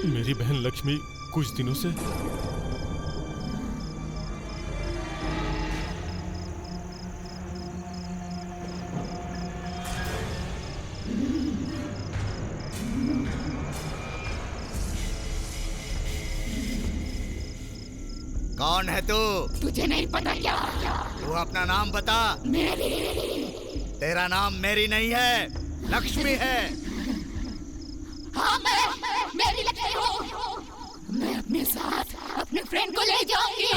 मेरी बहन लक्ष्मी कुछ दिनों से कौन है तू? तुझे नहीं पता क्या? तू अपना नाम बता। मेरी। तेरा नाम मेरी नहीं है, लक्ष्मी है। हाँ, मेरी लक्ष्मी हूँ। मैं अपने साथ अपने फ्रेंड को ले जाऊंगी।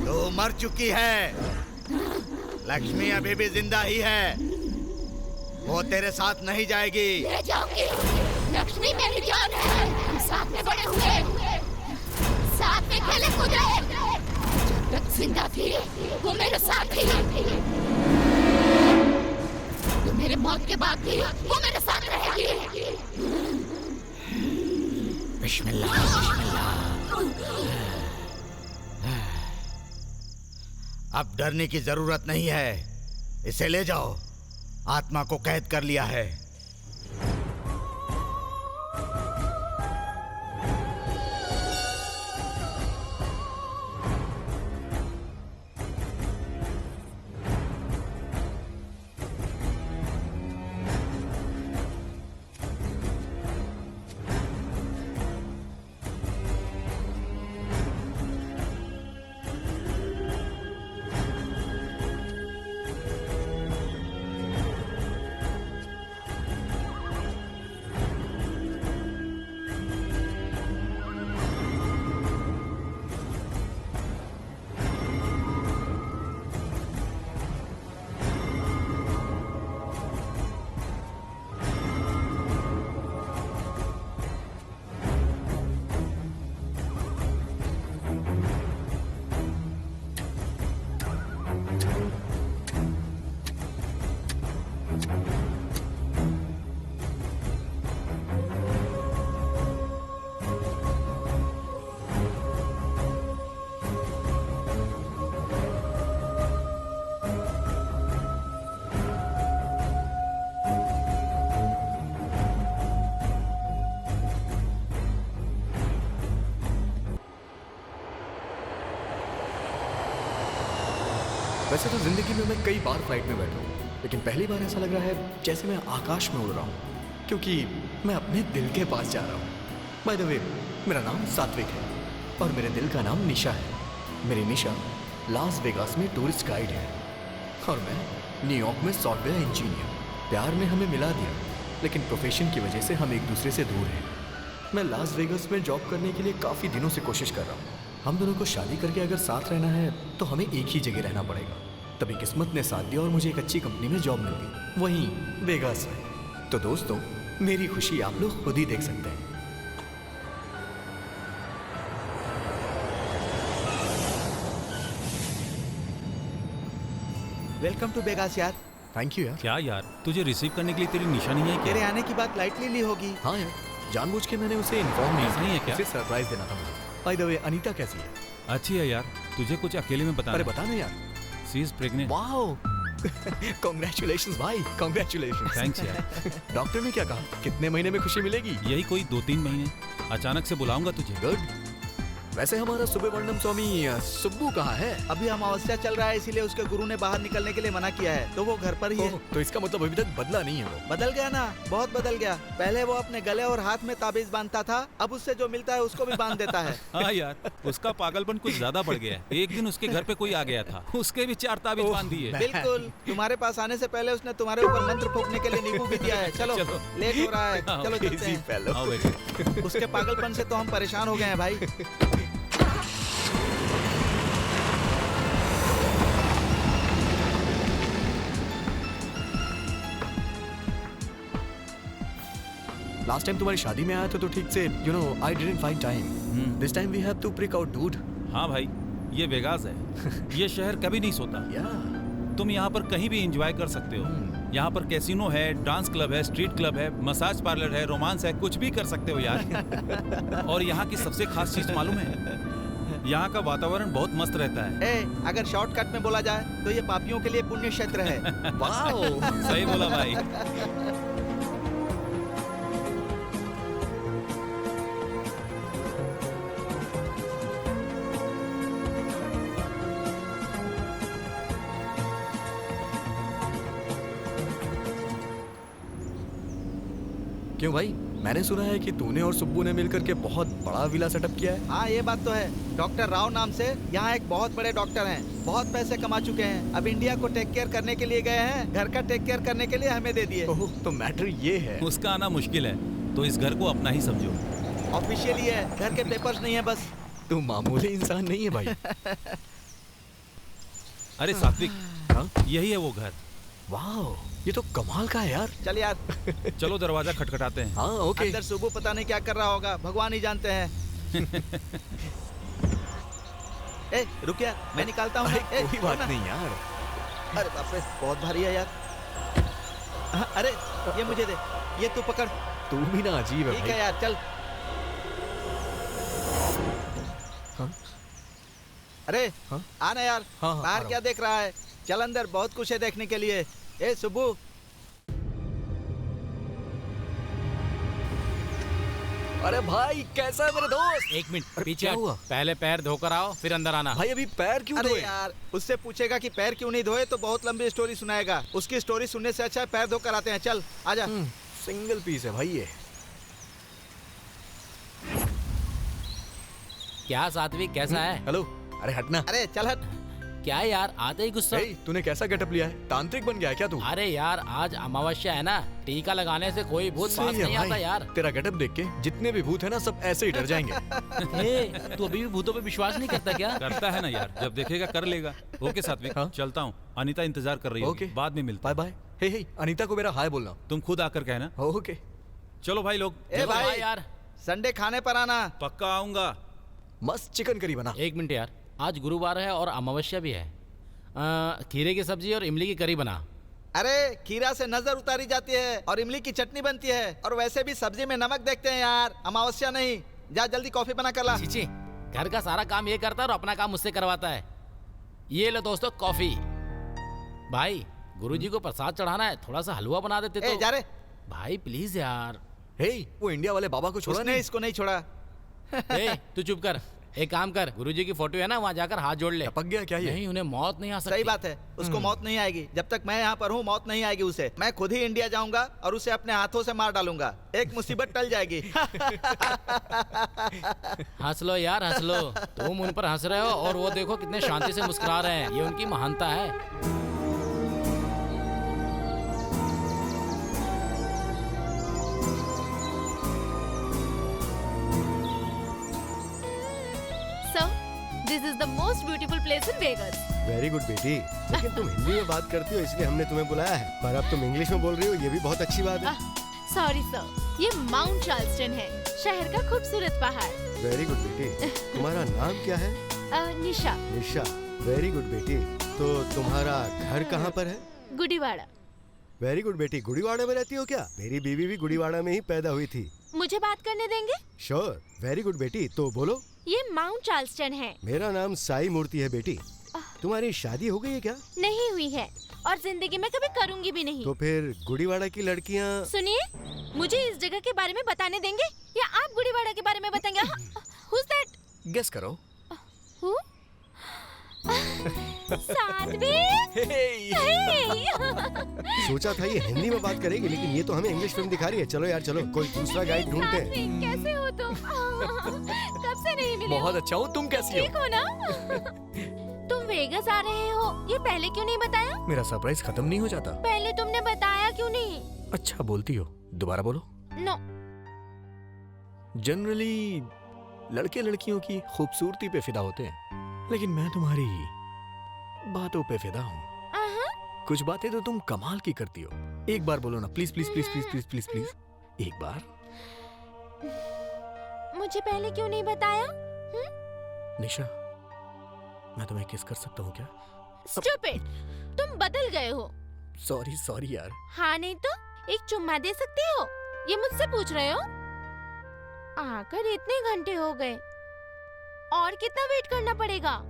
तू मर चुकी है। लक्ष्मी अभी भी जिंदा ही है। वो तेरे साथ नहीं जाएगी। ले जाऊंगी। लक्ष्मी मेरी जान है। हम साथ में बड़े हुए, साथ में खेले कूदे। जब तक जिंदा थी वो मेरे साथ थी। तो मेरे मौत के बाद भी वो मेरे साथ रहेगी। बिस्मिल्लाह, बिस्मिल्लाह। अब डरने की जरूरत नहीं है। इसे ले जाओ। आत्मा को कैद कर लिया है। वैसे तो जिंदगी में मैं कई बार फ्लाइट में बैठा हूँ, लेकिन पहली बार ऐसा लग रहा है जैसे मैं आकाश में उड़ रहा हूँ, क्योंकि मैं अपने दिल के पास जा रहा हूँ। बाय द वे, मेरा नाम सात्विक है और मेरे दिल का नाम निशा है। मेरी निशा लास वेगास में टूरिस्ट गाइड है और मैं न्यूयॉर्क में सॉफ्टवेयर इंजीनियर। प्यार ने हमें मिला दिया, लेकिन प्रोफेशन की वजह से हम एक दूसरे से दूर हैं। मैं लास वेगास में जॉब करने के लिए काफ़ी दिनों से कोशिश कर रहा हूँ। हम दोनों को शादी करके अगर साथ रहना है तो हमें एक ही जगह रहना पड़ेगा। तभी किस्मत ने साथ दिया और मुझे एक अच्छी कंपनी में जॉब मिल गई, वहीं वेगास में। तो दोस्तों, मेरी खुशी आप लोग खुद ही देख सकते हैं। वेलकम टू वेगास यार। थैंक यू यार। क्या यार, तुझे रिसीव करने के लिए तेरी निशा नहीं है तेरे क्या? आने की बात लाइटली ली होगी। हाँ यार, जानबूझ के मैंने उसे इन्फॉर्म नहीं ऐसा नहीं है क्या? उसे सरप्राइज देना था मुझे। बाय द वे, अनीता कैसी है? अच्छी है यार, तुझे कुछ अकेले में बताना। अरे बता ना यार। She is pregnant. Wow, congratulations भाई, कांग्रेचुलेशंस। थैंक्स यार। डॉक्टर ने क्या कहा, कितने महीने में खुशी मिलेगी? यही कोई 2-3 महीने। अचानक से बुलाऊंगा तुझे। गुड। वैसे हमारा सुब्रमण्यम स्वामी सुब्बू कहाँ है? अभी अमावस्या चल रहा है, इसीलिए उसके गुरु ने बाहर निकलने के लिए मना किया है, तो वो घर पर ही है। ओह, तो इसका मतलब अभी तक बदला नहीं है वो। बदल गया ना, बहुत बदल गया। पहले वो अपने गले और हाथ में ताबीज बांधता था, अब उससे जो मिलता है उसको भी बांध देता है। हाँ यार, उसका पागलपन कुछ ज्यादा बढ़ गया है। एक दिन उसके घर पे कोई आ गया था, उसके भी 4 ताबीज बांध दिए। बिल्कुल, तुम्हारे पास आने से पहले उसने तुम्हारे ऊपर मंत्र फूंकने के लिए नींबू भी दिया है। चलो, लेट हो रहा है, चलो चलते हैं। आओ बेटे। उसके पागलपन से तो हम परेशान हो गए हैं भाई। लास्ट टाइम तुम्हारी शादी में आया था तो ठीक से, you know, I didn't find time. This time we have to break out dude. हाँ भाई, ये वेगास है। ये शहर कभी नहीं सोता। तुम यहाँ पर कहीं भी एंजॉय कर सकते हो। यहाँ पर कैसीनो है, डांस क्लब है, स्ट्रीट क्लब है, मसाज पार्लर है, रोमांस है, कुछ भी कर सकते हो यार। और यहाँ की सबसे खास चीज मालूम है, यहाँ का वातावरण बहुत मस्त रहता है। अगर शॉर्टकट में बोला जाए तो ये पापियों के लिए पुण्य क्षेत्र है। वाओ, सही बोला भाई। क्यों भाई, मैंने सुना है कि तूने और सुब्बू ने मिलकर के बहुत बड़ा विला सेटअप किया है। हाँ ये बात तो है। डॉक्टर राव नाम से यहाँ एक बहुत बड़े डॉक्टर हैं, बहुत पैसे कमा चुके हैं। अब इंडिया को टेक केयर करने के लिए गए हैं, घर का टेक केयर करने के लिए हमें दे दिए। ओह, तो मैटर ये है। उसका आना मुश्किल है, तो इस घर को अपना ही समझो। ऑफिशियली है, घर के पेपर्स नहीं है बस। तू मामूली इंसान नहीं है भाई। अरे सात्विक, हाँ? यही है वो घर। वाह, ये तो कमाल का है यार। चल यार चलो दरवाजा खटखटाते हैं। हाँ ओके। अंदर सुबह पता नहीं क्या कर रहा होगा, भगवान ही जानते हैं। ए रुक यार, मैं निकालता हूँ। अरे कोई बात नहीं यार। अरे बाप रे, बहुत भारी है यार। हाँ, अरे ये मुझे दे, ये तू पकड़। तू भी ना अजीब है ठीक भाई। है यार, चल। हाँ? अरे हाँ? आना यार। हाँ, हाँ, आ बाहर रहा क्या देख रहा है, चल अंदर, बहुत कुछ है देखने के लिए। ए सुबू, अरे भाई कैसा है मेरे दोस्त? एक मिनट अरे, पीछे क्या हट। हुआ? पहले पैर धोकर आओ फिर अंदर आना। भाई अभी पैर क्यों अरे धोए? यार उससे पूछेगा कि पैर क्यों नहीं धोए तो बहुत लंबी स्टोरी सुनाएगा। उसकी स्टोरी सुनने से अच्छा है पैर धोकर आते हैं। चल आजा। सिंगल पीस है भाई ये। क्या सात्विक, कैसा है? हेलो, अरे हटना। अरे चल हट। क्या यार, आते ही गुस्सा। hey, तूने कैसा गेटअप लिया है? तांत्रिक बन गया है क्या तू? अरे यार आज अमावस्या है ना, टीका लगाने से कोई भूत पास सही है नहीं आता भाई। यार। तेरा गेटअप देख के जितने भी भूत है ना सब ऐसे ही डर जाएंगे। ए, तू अभी भी भूतों पे विश्वास नहीं करता क्या? करता है ना यार, जब देखेगा कर लेगा। ओके सात्विक, हाँ? चलता हूँ। अनीता इंतजार कर रही है। ओके। बाद में मिलते बाय बाय। हे हे, अनीता को मेरा हाय बोलना। तुम खुद आकर कहना। ओके। चलो भाई लोग, ए चलो भाई यार। संडे खाने पर आना। पक्का आऊंगा। मस्त चिकन करी बना। एक मिनट यार, आज गुरुवार है और अमावस्या भी है। खीरे की सब्जी और इमली की करी बना। अरे खीरा से नजर उतारी जाती है और इमली की चटनी बनती है, और वैसे भी सब्जी में नमक देखते हैं यार, अमावस्या नहीं। जा जल्दी कॉफी बना कर ला। चीची, घर का सारा काम ये करता है और अपना काम मुझसे करवाता है। ये लो दोस्तों कॉफी। भाई गुरुजी को प्रसाद चढ़ाना है, थोड़ा सा हलवा बना देते ए तो। जा रे। भाई प्लीज यार। हे, वो इंडिया वाले बाबा को छोड़ा उसने नहीं? इसको नहीं छोड़ा। ए, तू चुप कर। एक काम कर, गुरुजी की फोटो है ना, वहाँ जाकर हाथ जोड़ ले। पक गया क्या ये? नहीं, उन्हें मौत नहीं आ सकती। सही बात है, उसको मौत नहीं आएगी। जब तक मैं यहाँ पर हूँ मौत नहीं आएगी उसे। मैं खुद ही इंडिया जाऊंगा और उसे अपने हाथों से मार डालूंगा। एक मुसीबत टल जाएगी। हंस लो यार हंस लो। तुम उन पर हंस रहे हो और वो देखो कितने शांति से मुस्कुरा रहे हैं। ये उनकी महानता है। So, this is the most beautiful place in Vegas. Very good बेटी, लेकिन तुम हिंदी में बात करती हो इसलिए हमने तुम्हें बुलाया है, पर अब तुम इंग्लिश में बोल रही हो, ये भी बहुत अच्छी बात है। सॉरी सर, ये माउंट चार्ल्सटन है, शहर का खूबसूरत पहाड़। वेरी गुड बेटी, तुम्हारा नाम क्या है? निशा। निशा, वेरी गुड बेटी। तो तुम्हारा घर कहाँ पर है? गुडीवाड़ा। वेरी गुड बेटी, गुड़ीवाड़ा में रहती हो क्या? मेरी बीवी भी गुड़ीवाड़ा में ही पैदा हुई थी। मुझे बात करने देंगे? श्योर, वेरी गुड बेटी, तो बोलो। ये माउंट चार्ल्सटन है। मेरा नाम साई मूर्ति है बेटी। तुम्हारी शादी हो गई है क्या? नहीं हुई है और जिंदगी में कभी करूंगी भी नहीं। तो फिर गुड़ीवाड़ा की लड़कियाँ। सुनिए, मुझे इस जगह के बारे में बताने देंगे या आप गुडीवाड़ा के बारे में बताएंगे? Who's that? गेस करो। Who? सात्विक। Hey! सोचा था ये हिंदी में बात करेगी, लेकिन ये तो हमें इंग्लिश फिल्म दिखा रही है। चलो यार चलो, कोई दूसरा गाइड ढूंढते हैं। सात्विक, कैसे हो तुम? कब से नहीं मिले? बहुत अच्छा हूँ, तुम कैसी ठीक हो? हो ना? तुम वेगस आ रहे हो, ये पहले क्यों नहीं बताया? मेरा सरप्राइज खत्म नहीं हो जाता? पहले तुमने बताया क्यों नहीं? अच्छा बोलती हो, दोबारा बोलो। नो। जनरली लड़के लड़कियों की खूबसूरती पे फिदा होते हैं, लेकिन मैं तुम्हारी बातों पे फिदा हूँ। कुछ बातें तो तुम कमाल की करती हो। एक बार बोलो ना, please please please please please please please, एक बार। मुझे पहले क्यों नहीं बताया? निशा, मैं तुम्हें किस कर सकता हूँ क्या? Stupid! तुम बदल गए हो। सॉरी सॉरी यार। हाँ नहीं तो एक चुम्मा दे सकते हो? ये मुझसे पूछ रहे हो? आकर इतने घंटे हो गए, और कितना वेट करना पड़ेगा?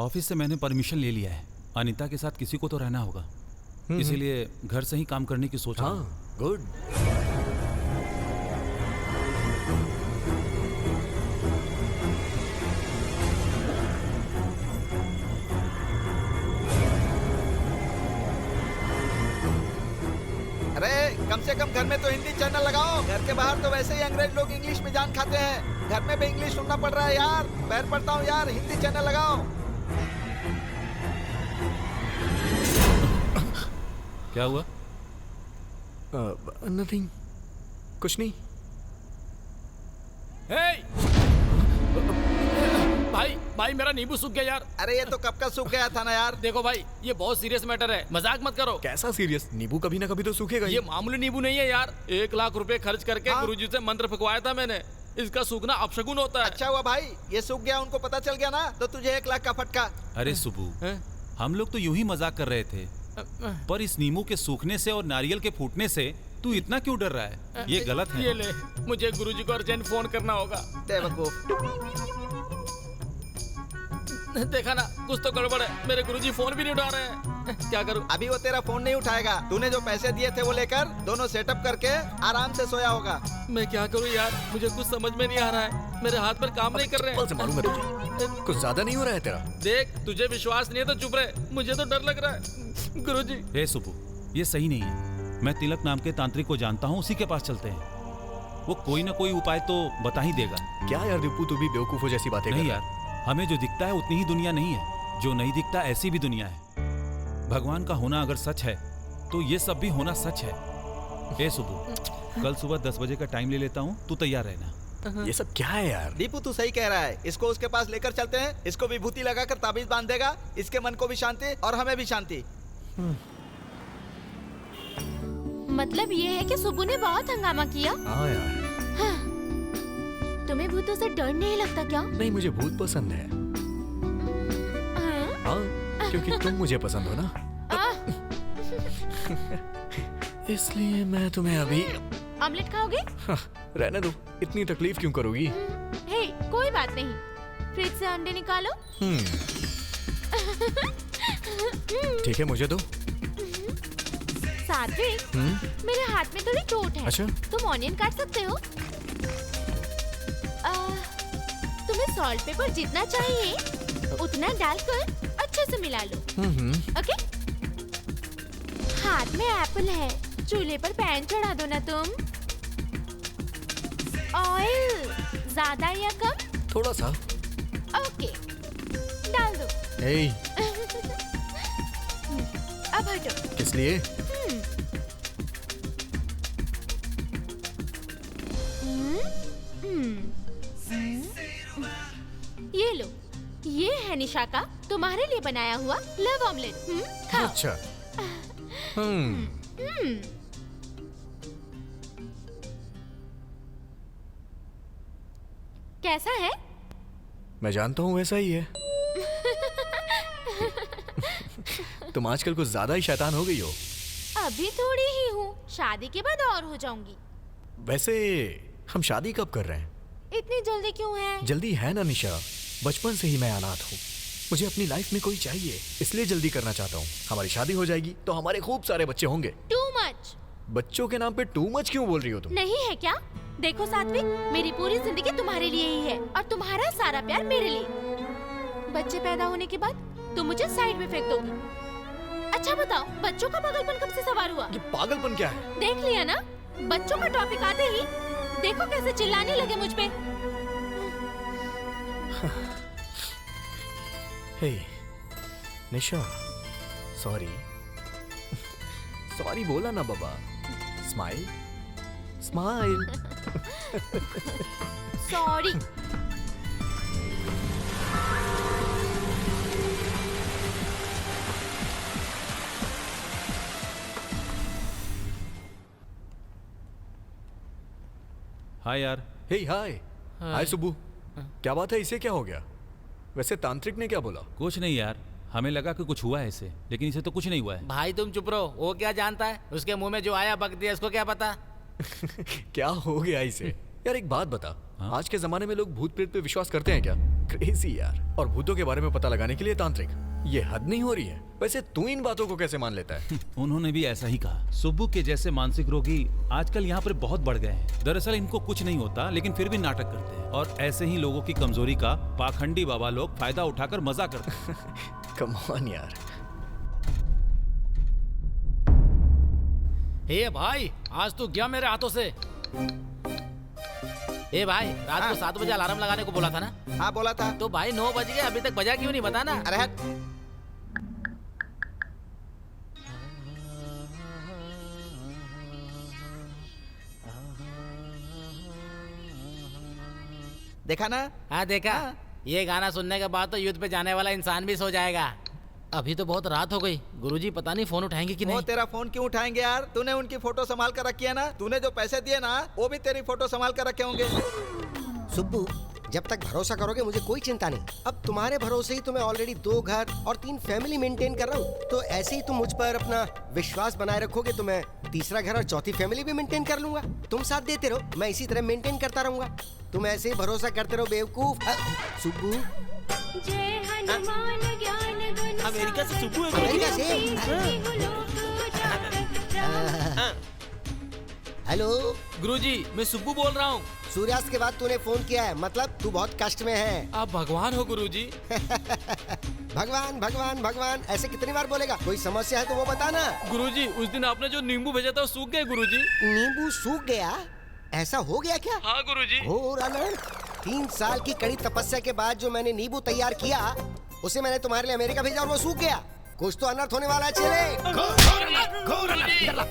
ऑफिस से मैंने परमिशन ले लिया है। अनीता के साथ किसी को तो रहना होगा, इसीलिए घर से ही काम करने की सोच रहा हूँ। हाँ, गुड। अरे कम से कम घर में तो हिंदी चैनल लगाओ। घर के बाहर तो वैसे ही अंग्रेज लोग इंग्लिश में जान खाते हैं, घर में भी इंग्लिश सुनना पड़ रहा है यार। पैर पड़ता हूँ यार, हिंदी चैनल लगाओ। क्या हुआ? नथिंग, कुछ नहीं। भाई भाई मेरा नींबू सूख गया यार। अरे ये तो कब का सूख गया था ना यार। देखो भाई, ये बहुत सीरियस मैटर है, मजाक मत करो। कैसा सीरियस? नींबू कभी ना कभी तो सूखेगा ही। ये मामूली नींबू नहीं है यार। 1 लाख रुपए खर्च करके हाँ? गुरुजी से मंत्र फुकवाया था मैंने। इसका सूखना अपशगुन होता है। अच्छा हुआ भाई ये सूख गया, उनको पता चल गया ना, तो तुझे 1 लाख का फटका। अरे सुबू, हैं? हम लोग तो यूं ही मजाक कर रहे थे, पर इस नींबू के सूखने से और नारियल के फूटने से तू इतना क्यों डर रहा है? ये गलत है। ये ले, मुझे गुरुजी को अर्जेंट फोन करना होगा। बेवकूफ। देखा ना, कुछ तो गड़बड़ है। मेरे गुरुजी फोन भी नहीं उठा रहे हैं। क्या करूं? अभी वो तेरा फोन नहीं उठाएगा। तूने जो पैसे दिए थे वो लेकर दोनों सेटअप करके आराम से सोया होगा। मैं क्या करूं यार, मुझे कुछ समझ में नहीं आ रहा है। मेरे हाथ पर काम नहीं कर रहे चप्पल से मारूंगा तुझे। कुछ ज्यादा नहीं हो रहा है तेरा? देख, तुझे विश्वास नहीं है तो चुप रहे, मुझे तो डर लग रहा है। गुरुजी, हे सुबू, ये सही नहीं है। मैं तिलक नाम के तांत्रिक को जानता हूँ, उसी के पास चलते हैं। वो कोई ना कोई उपाय तो बता ही देगा। क्या यार दीपू, तू भी बेवकूफों जैसी बातें नहीं कर यार, हमें जो दिखता है उतनी ही दुनिया नहीं है, जो नहीं दिखता ऐसी भी दुनिया है। भगवान का होना अगर सच है तो ये सब भी होना सच है। हे सुबू, कल सुबह 10 बजे का टाइम ले लेता हूँ, तू तैयार रहना। ये सब क्या है यार? दीपू तू सही कह रहा है, इसको उसके पास लेकर चलते हैं। इसको विभूति लगाकर ताबीज बांध देगा, इसके मन को भी शांति और हमें भी शांति। मतलब ये है कि सुबू ने बहुत हंगामा किया। हाँ यार। तुम्हें भूतों से डर नहीं लगता क्या? नहीं, मुझे भूत पसंद है। हाँ? हाँ, क्योंकि तुम मुझे पसंद हो ना। इसलिए मैं तुम्हें अभी ऑमलेट खाओगे? हाँ, रहने दो, इतनी तकलीफ क्यों करोगी? हे, कोई बात नहीं, फ्रिज से अंडे निकालो। ठीक है, मुझे दो। सात्विक, मेरे हाथ में थोड़ी चोट है। अच्छा। तुम ऑनियन काट सकते हो? तुम्हें सॉल्ट पेपर जितना चाहिए उतना डालकर अच्छे से मिला लो। ओके? हाथ में एप्पल है, चूल्हे पर पैन चढ़ा दो ना तुम। ऑयल ज्यादा या कम? थोड़ा सा। ओके, डाल दो। ए, अब हटो। किस लिए? ये लो, ये है निशा का तुम्हारे लिए बनाया हुआ लव ऑमलेट। खाओ। अच्छा। कैसा है? मैं जानता हूँ वैसा ही है। तुम आजकल कुछ ज्यादा ही शैतान हो गई हो। अभी थोड़ी ही हूँ, शादी के बाद और हो जाऊंगी। वैसे हम शादी कब कर रहे हैं? इतनी जल्दी क्यों है? जल्दी है ना निशा, बचपन से ही मैं अनाथ हूँ। मुझे अपनी लाइफ में कोई चाहिए, इसलिए जल्दी करना चाहता हूँ। हमारी शादी हो जाएगी तो हमारे खूब सारे बच्चे होंगे। Too much. बच्चों के नाम पे टू मच क्यों बोल रही हो तुम? नहीं है क्या? देखो सात्विक, मेरी पूरी जिंदगी तुम्हारे लिए ही है और तुम्हारा सारा प्यार मेरे लिए। बच्चे पैदा होने के बाद तुम मुझे साइड में फेंक दोगी। अच्छा बताओ, बच्चों का पागलपन कब से सवार हुआ? ये पागलपन क्या है? देख लिया ना, बच्चों का टॉपिक आते ही देखो कैसे चिल्लाने लगे मुझ पे। हे निशा, सॉरी। सॉरी बोला ना बाबा। Smile smile. सॉरी। हाय यार। हे हाय। हाय सुबू। क्या बात है, इसे क्या हो गया? वैसे तांत्रिक ने क्या बोला? कुछ नहीं यार, हमें लगा कि कुछ हुआ है इसे, लेकिन इसे तो कुछ नहीं हुआ है। भाई तुम चुप रहो, वो क्या जानता है? उसके मुंह में जो आया बक दिया, इसको क्या पता? क्या हो गया इसे? यार एक बात बता, हाँ? आज के जमाने में लोग भूत प्रेत पे विश्वास करते हैं क्या? क्रेजी यार। और भूतों के बारे में पता लगाने के लिए तांत्रिक, ये हद नहीं हो रही है? वैसे तू इन बातों को कैसे मान लेता है? उन्होंने भी ऐसा ही कहा। सुब्बू के जैसे मानसिक रोगी आजकल यहाँ पर बहुत बढ़ गए हैं। दरअसल इनको कुछ नहीं होता, लेकिन फिर भी नाटक करते हैं, और ऐसे ही लोगों की कमजोरी का पाखंडी बाबा लोग फायदा उठाकर मजा करते हैं। कम ऑन यार। ए भाई, आज तू गया मेरे हाथों से। ए भाई, रात को 7 बजे अलार्म लगाने को बोला था ना? हाँ बोला था। तो भाई 9 बज गए, अभी तक बजा क्यों नहीं, बता ना। अरे हट। देखा ना? हाँ देखा। हाँ। ये गाना सुनने के बाद तो युद्ध पे जाने वाला इंसान भी सो जाएगा। अभी तो बहुत रात हो गई, गुरुजी पता नहीं फोन उठाएंगे कि वो नहीं। तेरा फोन क्यों उठाएंगे यार? तूने उनकी फोटो संभाल कर रखी है ना? तूने जो पैसे दिए ना, वो भी तेरी फोटो संभाल कर रखे होंगे। सुब्बू, जब तक भरोसा करोगे मुझे कोई चिंता नहीं। अब तुम्हारे भरोसे ही तो मैं ऑलरेडी 2 घर और 3 फैमिली मेंटेन कर रहा हूँ। तो ऐसे ही तुम मुझ पर अपना विश्वास बनाए रखोगे तो मैं 3रा घर और 4थी फैमिली भी मेंटेन कर लूंगा। तुम साथ देते रहो, मैं इसी तरह मेंटेन करता रहूंगा। तुम ऐसे ही भरोसा करते रहो बेवकूफ। सुब्बू, अमेरिका से सुब्बू है। अमेरिका से? हेलो गुरुजी, मैं सुब्बू बोल रहा हूँ। सूर्यास्त के बाद तूने फोन किया है, मतलब तू बहुत कष्ट में है। आप भगवान हो गुरुजी। भगवान भगवान भगवान ऐसे कितनी बार बोलेगा? कोई समस्या है तो वो बताना। गुरुजी, उस दिन आपने जो नींबू भेजा था वो सूख गए गुरुजी। नींबू सूख गया? ऐसा हो गया क्या? हाँ गुरुजी। घोर अनर्थ। 3 साल की कड़ी तपस्या के बाद जो मैंने नींबू तैयार किया, उसे मैंने तुम्हारे लिए अमेरिका भेजा और वो सूख गया। कुछ तो अनर्थ होने वाला है। चले।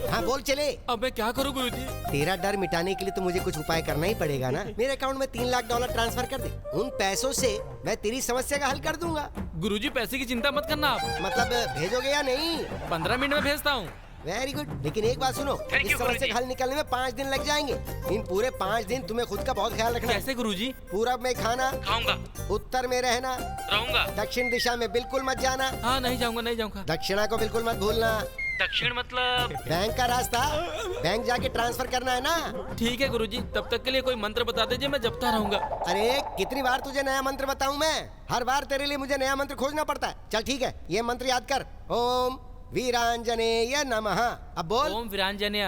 हाँ बोल चले। अब मैं क्या करूँ गुरुजी? तेरा डर मिटाने के लिए तो मुझे कुछ उपाय करना ही पड़ेगा ना। मेरे अकाउंट में $3 लाख ट्रांसफर कर दे। उन पैसों से मैं तेरी समस्या का हल कर दूंगा। गुरुजी, पैसे की चिंता मत करना आप। मतलब भेजोगे या नहीं? 15 मिनट में भेजता हूँ। Very good. लेकिन एक बात सुनो, इस समस्या का हल निकलने में 5 दिन लग जाएंगे। इन पूरे 5 दिन तुम्हें खुद का बहुत ख्याल रखना है। कैसे गुरुजी? पूरब में खाना, खाऊंगा, उत्तर में रहना, रहूंगा, दक्षिण दिशा में बिल्कुल मत जाना। हाँ नहीं जाऊंगा, नहीं जाऊंगा। दक्षिणा को बिल्कुल मत भूलना। दक्षिण मतलब? बैंक का रास्ता, बैंक जाके ट्रांसफर करना है ना। ठीक है गुरुजी, तब तक के लिए कोई मंत्र बता दीजिए, मैं जपता रहूंगा। अरे कितनी बार तुझे नया मंत्र बताऊं मैं? हर बार तेरे लिए मुझे नया मंत्र खोजना पड़ता है। चल ठीक है, ये मंत्र याद कर। ओम वीरांजनेय नमः। अब बोल। ओम वीरांजनेय।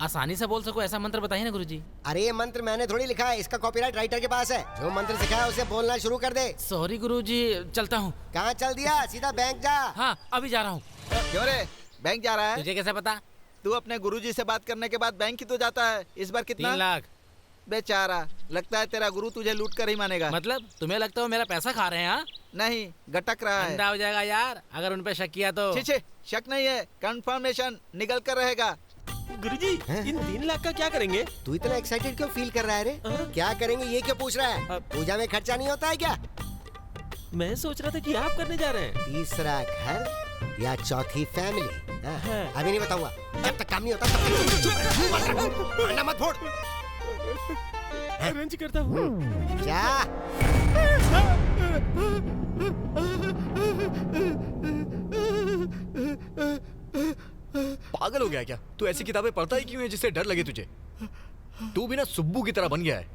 आसानी से बोल सको ऐसा मंत्र बताइए ना गुरुजी। अरे ये मंत्र मैंने थोड़ी लिखा है, इसका कॉपीराइट राइटर के पास है। जो मंत्र सिखाया उसे बोलना शुरू कर दे। सॉरी गुरुजी, चलता हूँ। कहाँ चल दिया? सीधा बैंक जा। हाँ अभी जा रहा हूँ। क्यों रे, बैंक जा रहा है? तुझे कैसे पता? तू अपने गुरुजी से बात करने के बाद बैंक ही तो जाता है। इस बार कितना? 3 लाख। बेचारा, लगता है तेरा गुरु तुझे लूट कर ही मानेगा। मतलब तुम्हें लगता है वो मेरा पैसा खा रहे हैं? हाँ नहीं, गटक रहा है। अंधा हो जाएगा यार अगर उन पे शक किया तो। छे छे, शक नहीं है, कंफर्मेशन निकल कर रहेगा। गुरुजी, इन 3 लाख का क्या करेंगे? तू इतना एक्साइटेड क्यों फील कर रहा है रे? क्या करेंगे ये क्यों पूछ रहा है? पूजा में खर्चा नहीं होता है क्या? मैं सोच रहा था कि आप करने जा रहे हैं। 3रा घर या 4थी फैमिली? अभी नहीं बताऊंगा। जब तक काम नहीं होता तब तक चुप रह। अंडा मत फोड़। अरेंज करता हूँ। क्या? पागल हो गया क्या? तू ऐसी किताबें पढ़ता ही क्यों है जिससे डर लगे तुझे? तू भी ना सुब्बू की तरह बन गया है।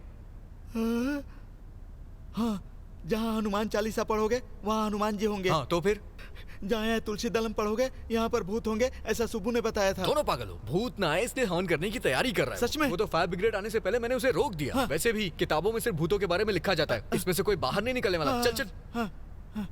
हाँ, जहाँ हनुमान चालीसा पढ़ोगे वहाँ हनुमान जी होंगे। हाँ तो फिर? जहाँ यहाँ तुलसी दलम पढ़ोगे यहाँ पर भूत होंगे, ऐसा सुब्बू ने बताया था। दोनों पागल हो। भूत ना आए इसलिए हवन करने की तैयारी कर रहा है। सच में? वो तो फायर ब्रिगेड आने से पहले मैंने उसे रोक दिया। हाँ। वैसे भी किताबों में सिर्फ भूतों के बारे में लिखा जाता है, इसमें से कोई बाहर नहीं निकलने वाला। चल चल। हाँ, हाँ।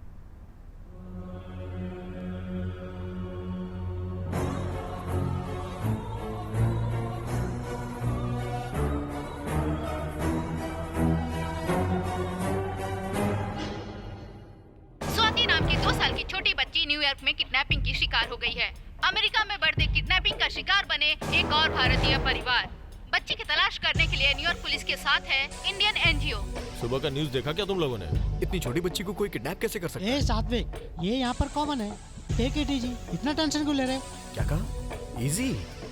स्वाति नाम की 2 साल की छोटी बच्ची न्यूयॉर्क में किडनैपिंग की शिकार हो गई है। अमेरिका में बढ़ते किडनैपिंग का शिकार बने एक और भारतीय परिवार। बच्ची की तलाश करने के लिए न्यूयॉर्क पुलिस के साथ है इंडियन एनजीओ। सुबह का न्यूज़ देखा क्या तुम लोगों ने? इतनी छोटी बच्ची को कोई किडनैप कैसे कर सकता है? सात्विक, ये यहाँ पर कॉमन है। टेक इट इजी, इतना टेंशन क्यों ले रहे? क्या कहा? इजी?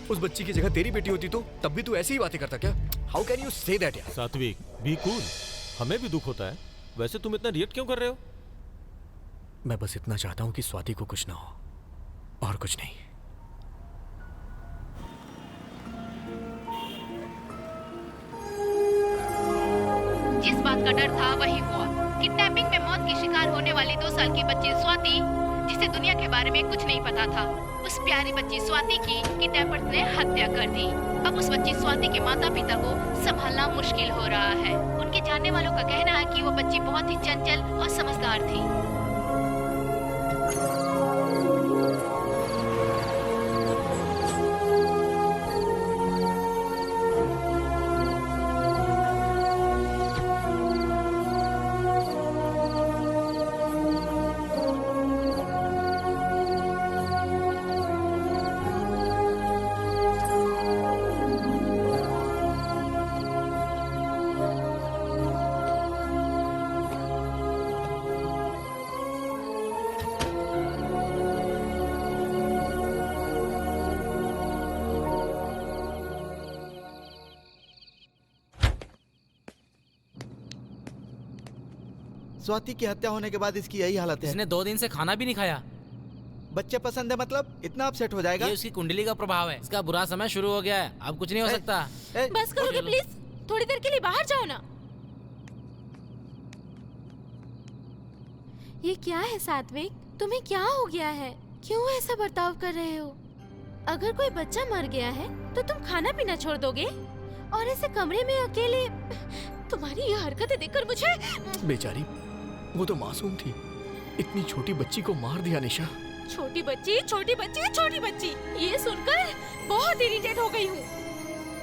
उस बच्ची की जगह तेरी बेटी होती तो तब भी तू ऐसी ही बातें करता क्या? How can you say that यार? सात्विक, बी कूल। हमें भी दुख होता है। वैसे तुम इतना रिएक्ट क्यों कर रहे हो? मैं बस इतना चाहता हूँ कि स्वाति को कुछ ना हो, और कुछ नहीं। जिस बात का डर था वही हुआ। किडनैपिंग में साल की बच्ची स्वाति, जिसे दुनिया के बारे में कुछ नहीं पता था, उस प्यारी बच्ची स्वाति की किडनैपर्स ने हत्या कर दी। अब उस बच्ची स्वाति के माता पिता को संभालना मुश्किल हो रहा है। उनके जानने वालों का कहना है कि वो बच्ची बहुत ही चंचल और समझदार थी। स्वाति की हत्या होने के बाद इसकी यही हालत है। इसने 2 दिन से खाना भी नहीं खाया। बच्चे पसंद है मतलब इतना अपसेट हो जाएगा? ये उसकी कुंडली का प्रभाव है। इसका बुरा समय शुरू हो गया है, अब कुछ नहीं हो सकता। बस करोगे प्लीज? थोड़ी देर के लिए बाहर जाओ ना। ये क्या है सात्विक, तुम्हें क्या हो गया है? क्यों ऐसा बर्ताव कर रहे हो? अगर कोई बच्चा मर गया है तो तुम खाना पीना छोड़ दोगे और ऐसे कमरे में अकेले? तुम्हारी ये हरकतें देखकर मुझे... बेचारी, वो तो मासूम थी, इतनी छोटी बच्ची को मार दिया निशा। छोटी बच्ची, छोटी बच्ची, छोटी बच्ची, ये सुनकर बहुत इरिटेट हो गई हूँ।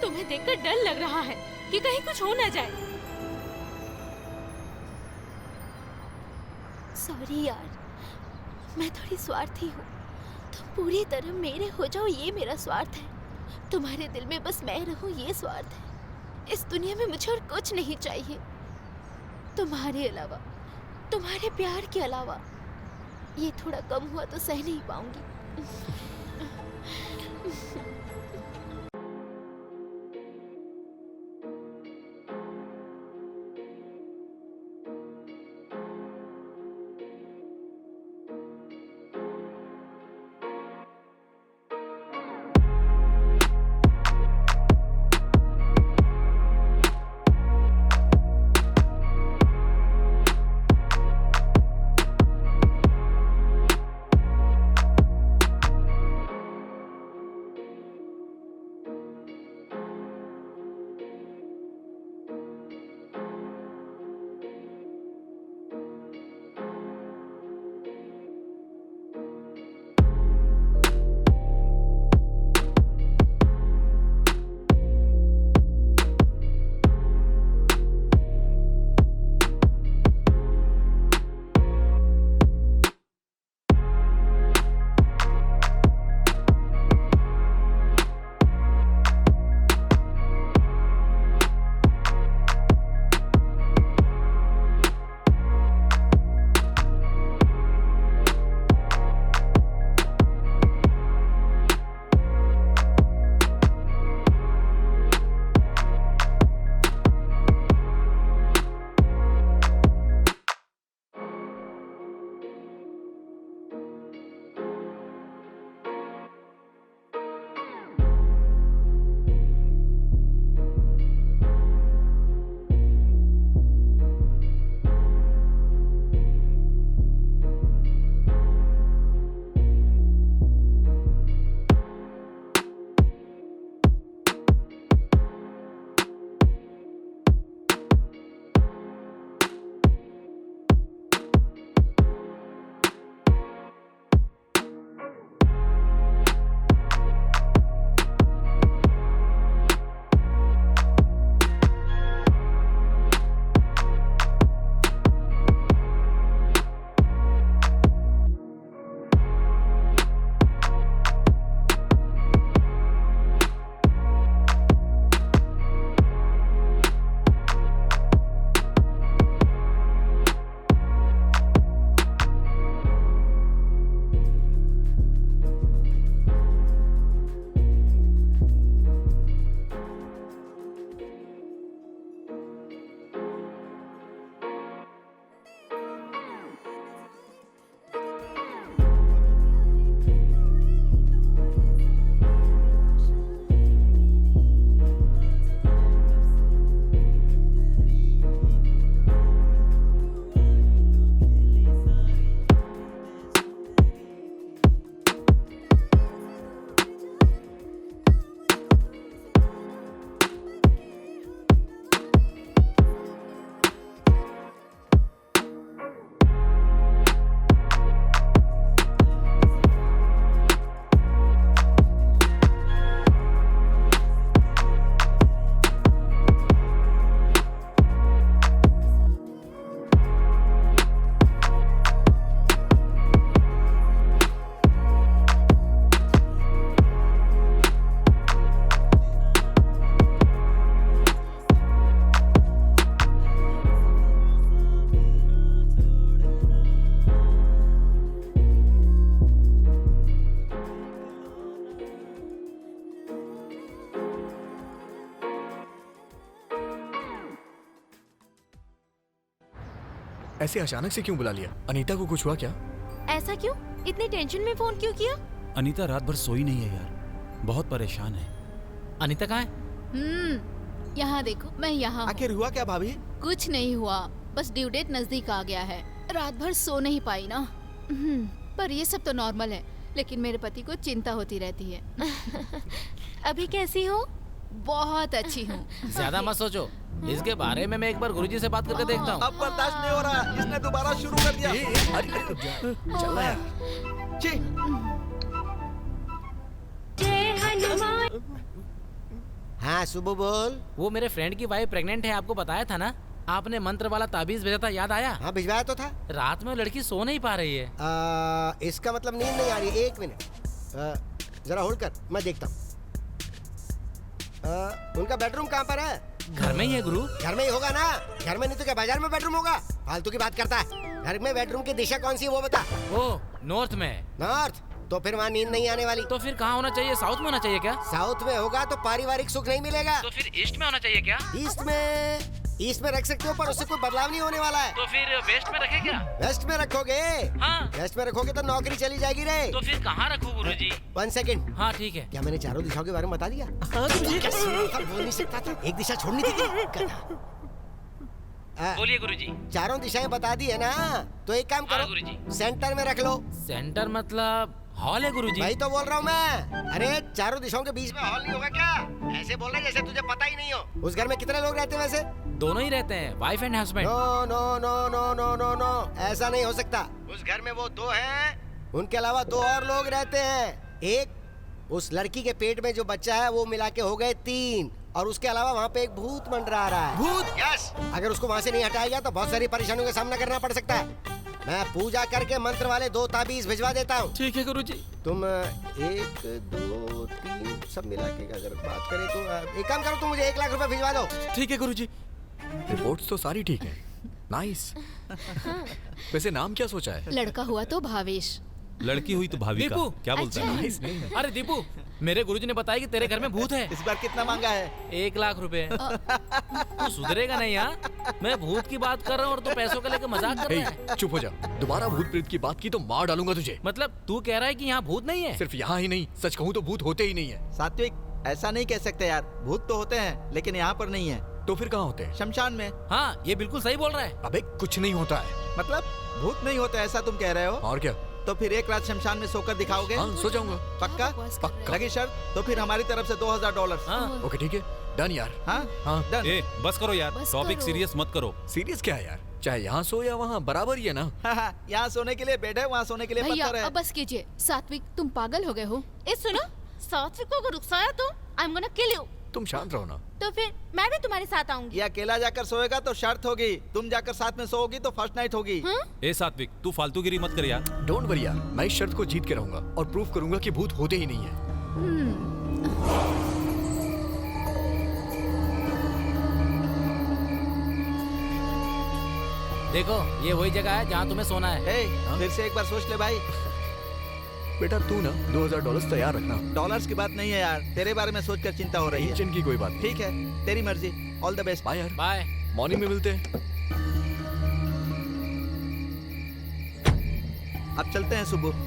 तुम्हें देखकर डर लग रहा है कि कहीं कुछ हो ना जाए। सॉरी यार, मैं थोड़ी स्वार्थी हूँ। तुम पूरी तरह मेरे हो जाओ, ये मेरा स्वार्थ है। तुम्हारे दिल में बस मैं रहूँ, ये स्वार्थ है। इस दुनिया में मुझे और कुछ नहीं चाहिए तुम्हारे अलावा, तुम्हारे प्यार के अलावा। ये थोड़ा कम हुआ तो सह नहीं पाऊंगी। ऐसे अचानक से क्यों बुला लिया? अनीता को कुछ हुआ क्या? ऐसा क्यों? इतनी टेंशन में फोन क्यों किया? अनीता रात भर सोई नहीं है यार, बहुत परेशान है। अनीता कहाँ है? यहाँ देखो, मैं यहाँ हूँ। आखिर हुआ क्या भाभी? कुछ नहीं हुआ, बस ड्यू डेट नजदीक आ गया है। रात भर सो नहीं पाई ना। पर ये सब तो नॉर्मल है, लेकिन मेरे पति को चिंता होती रहती है। अभी कैसी हो? बहुत अच्छी हूँ। ज्यादा मत सोचो, इसके बारे में मैं एक बार गुरुजी से बात करके देखता हूँ। अब बर्दाश्त नहीं हो रहा, इसने दोबारा शुरू कर दिया। चल रहा यार। छी। हाँ सुबह बोल। वो मेरे फ्रेंड की वाइफ प्रेग्नेंट है, आपको बताया था ना? आपने मंत्र वाला ताबीज भेजा था, याद आया? हाँ भिजवाया तो था। रात में लड़की सो नहीं पा रही है। इसका मतलब नींद नहीं आ रही। एक मिनट, जरा होल्ड कर, मैं देखता हूँ। उनका बेडरूम कहाँ पर है? घर में ही है गुरु। घर में ही होगा ना, घर में नहीं तो क्या बाजार में बेडरूम होगा? फालतू की बात करता है। घर में बेडरूम की दिशा कौन सी है वो बता। ओह, नॉर्थ में। नॉर्थ? तो फिर वहाँ नींद नहीं आने वाली। तो फिर कहाँ होना चाहिए? साउथ में होना चाहिए क्या? साउथ में होगा तो पारिवारिक सुख नहीं मिलेगा। तो फिर ईस्ट में होना चाहिए क्या? ईस्ट में रख सकते हो, पर उससे कोई बदलाव नहीं होने वाला है। तो फिर वेस्ट में रखे क्या? वेस्ट में रखोगे? हाँ। वेस्ट में रखोगे तो नौकरी चली जाएगी रे। तो फिर कहाँ रखूँ गुरुजी? 1 सेकंड। हाँ ठीक है। क्या मैंने चारों दिशाओं के बारे में बता दिया? बोल नहीं सकता था, एक दिशा छोड़नी थी। बोलिए गुरुजी। चारों दिशाएं बता दी है ना, तो एक काम करो, गुरुजी। सेंटर में रख लो। सेंटर मतलब हॉल है गुरुजी। वही तो बोल रहा हूँ मैं। अरे चारों दिशाओं के बीच में हॉल नहीं होगा क्या? ऐसे बोल रहे जैसे तुझे पता ही नहीं हो। उस घर में कितने लोग रहते हैं वैसे? दोनों ही रहते हैं, wife and husband. No no no no no no no, ऐसा नहीं हो सकता। उस घर में वो 2 हैं, उनके अलावा 2 और लोग रहते हैं। एक उस लड़की के पेट में जो बच्चा है वो मिला के हो गए 3, और उसके अलावा वहाँ पे एक भूत मंडरा रहा है। भूत? यस। अगर उसको वहाँ से नहीं हटाया गया तो बहुत सारी परेशानियों का सामना करना पड़ सकता है। मैं पूजा करके मंत्र वाले 2 ताबीज भिजवा देता हूँ। ठीक है गुरुजी। तुम 1 2 3 सब मिला के अगर बात करें तो एक काम करो, तुम मुझे 1 लाख रुपए भिजवा दो। ठीक है गुरुजी। रिपोर्ट्स तो सारी ठीक है। नाइस। वैसे नाम क्या सोचा है? लड़का हुआ तो भावेश, लड़की हुई तो भाविका। दीपू। क्या बोलता है? अरे दीपू, मेरे गुरुजी ने बताया कि तेरे घर में भूत है। इस बार कितना मांगा है? 1 लाख रुपए। तू सुधरेगा नहीं यार। मैं भूत की बात कर रहा हूँ और तू पैसों को लेकर मजाक कर रहा है। चुप हो जा। दोबारा भूत प्रेत की बात की तो मार डालूंगा तुझे। मतलब तू कह रहा है कि यहाँ भूत नहीं है? सिर्फ यहाँ ही नहीं, सच कहूँ तो भूत होते ही नहीं है। सात्विक, ऐसा नहीं कह सकते यार। भूत तो होते हैं, लेकिन यहाँ पर नहीं है। तो फिर कहाँ होते हैं? शमशान में। हाँ, ये बिल्कुल सही बोल रहा है। अबे कुछ नहीं होता है। मतलब भूत नहीं होता ऐसा तुम कह रहे हो? और क्या? तो फिर 1 रात शमशान में सोकर दिखाओगे? हाँ, सो जाऊंगा। पक्का? पक्का। लगी शर्त? तो फिर हमारी तरफ से $2000। हाँ। ओके ठीक है, डन यार। हाँ हाँ डन। ए, बस करो यार, बस टॉपिक करो। सीरियस मत करो। सीरियस क्या है यार? चाहे यहाँ सो या वहाँ बराबर ही है ना। यहाँ सोने के लिए बेड है, वहाँ सोने के लिए भैया पत्थर है। अब बस कीजिए। सात्विक, तुम पागल हो गए हो। ए सुनो, सात्विक को अगर उकसाया तो I am gonna kill you. तुम शांत रहो ना। तो फिर मैं भी तुम्हारे साथ आऊंगी। ये अकेला जाकर सोएगा तो शर्त होगी, तुम जाकर साथ में सोओगी तो फर्स्ट नाइट होगी। ए सात्विक, तू फालतूगिरी मत कर यार। डोंट वरी यार, मैं इस शर्त को जीत के रहूंगा और प्रूव करूंगा कि भूत होते ही नहीं है। देखो, ये वही जगह है जहाँ तुम्हें सोना है। फिर से एक बार सोच ले भाई। बेटा तू ना $2000 तैयार रखना। डॉलर्स की बात नहीं है यार, तेरे बारे में सोचकर चिंता हो रही है। टेंशन की कोई बात नहीं। ठीक है, तेरी मर्जी। All the best. बाय यार। बाय। मॉर्निंग में मिलते हैं। अब चलते हैं सुबह।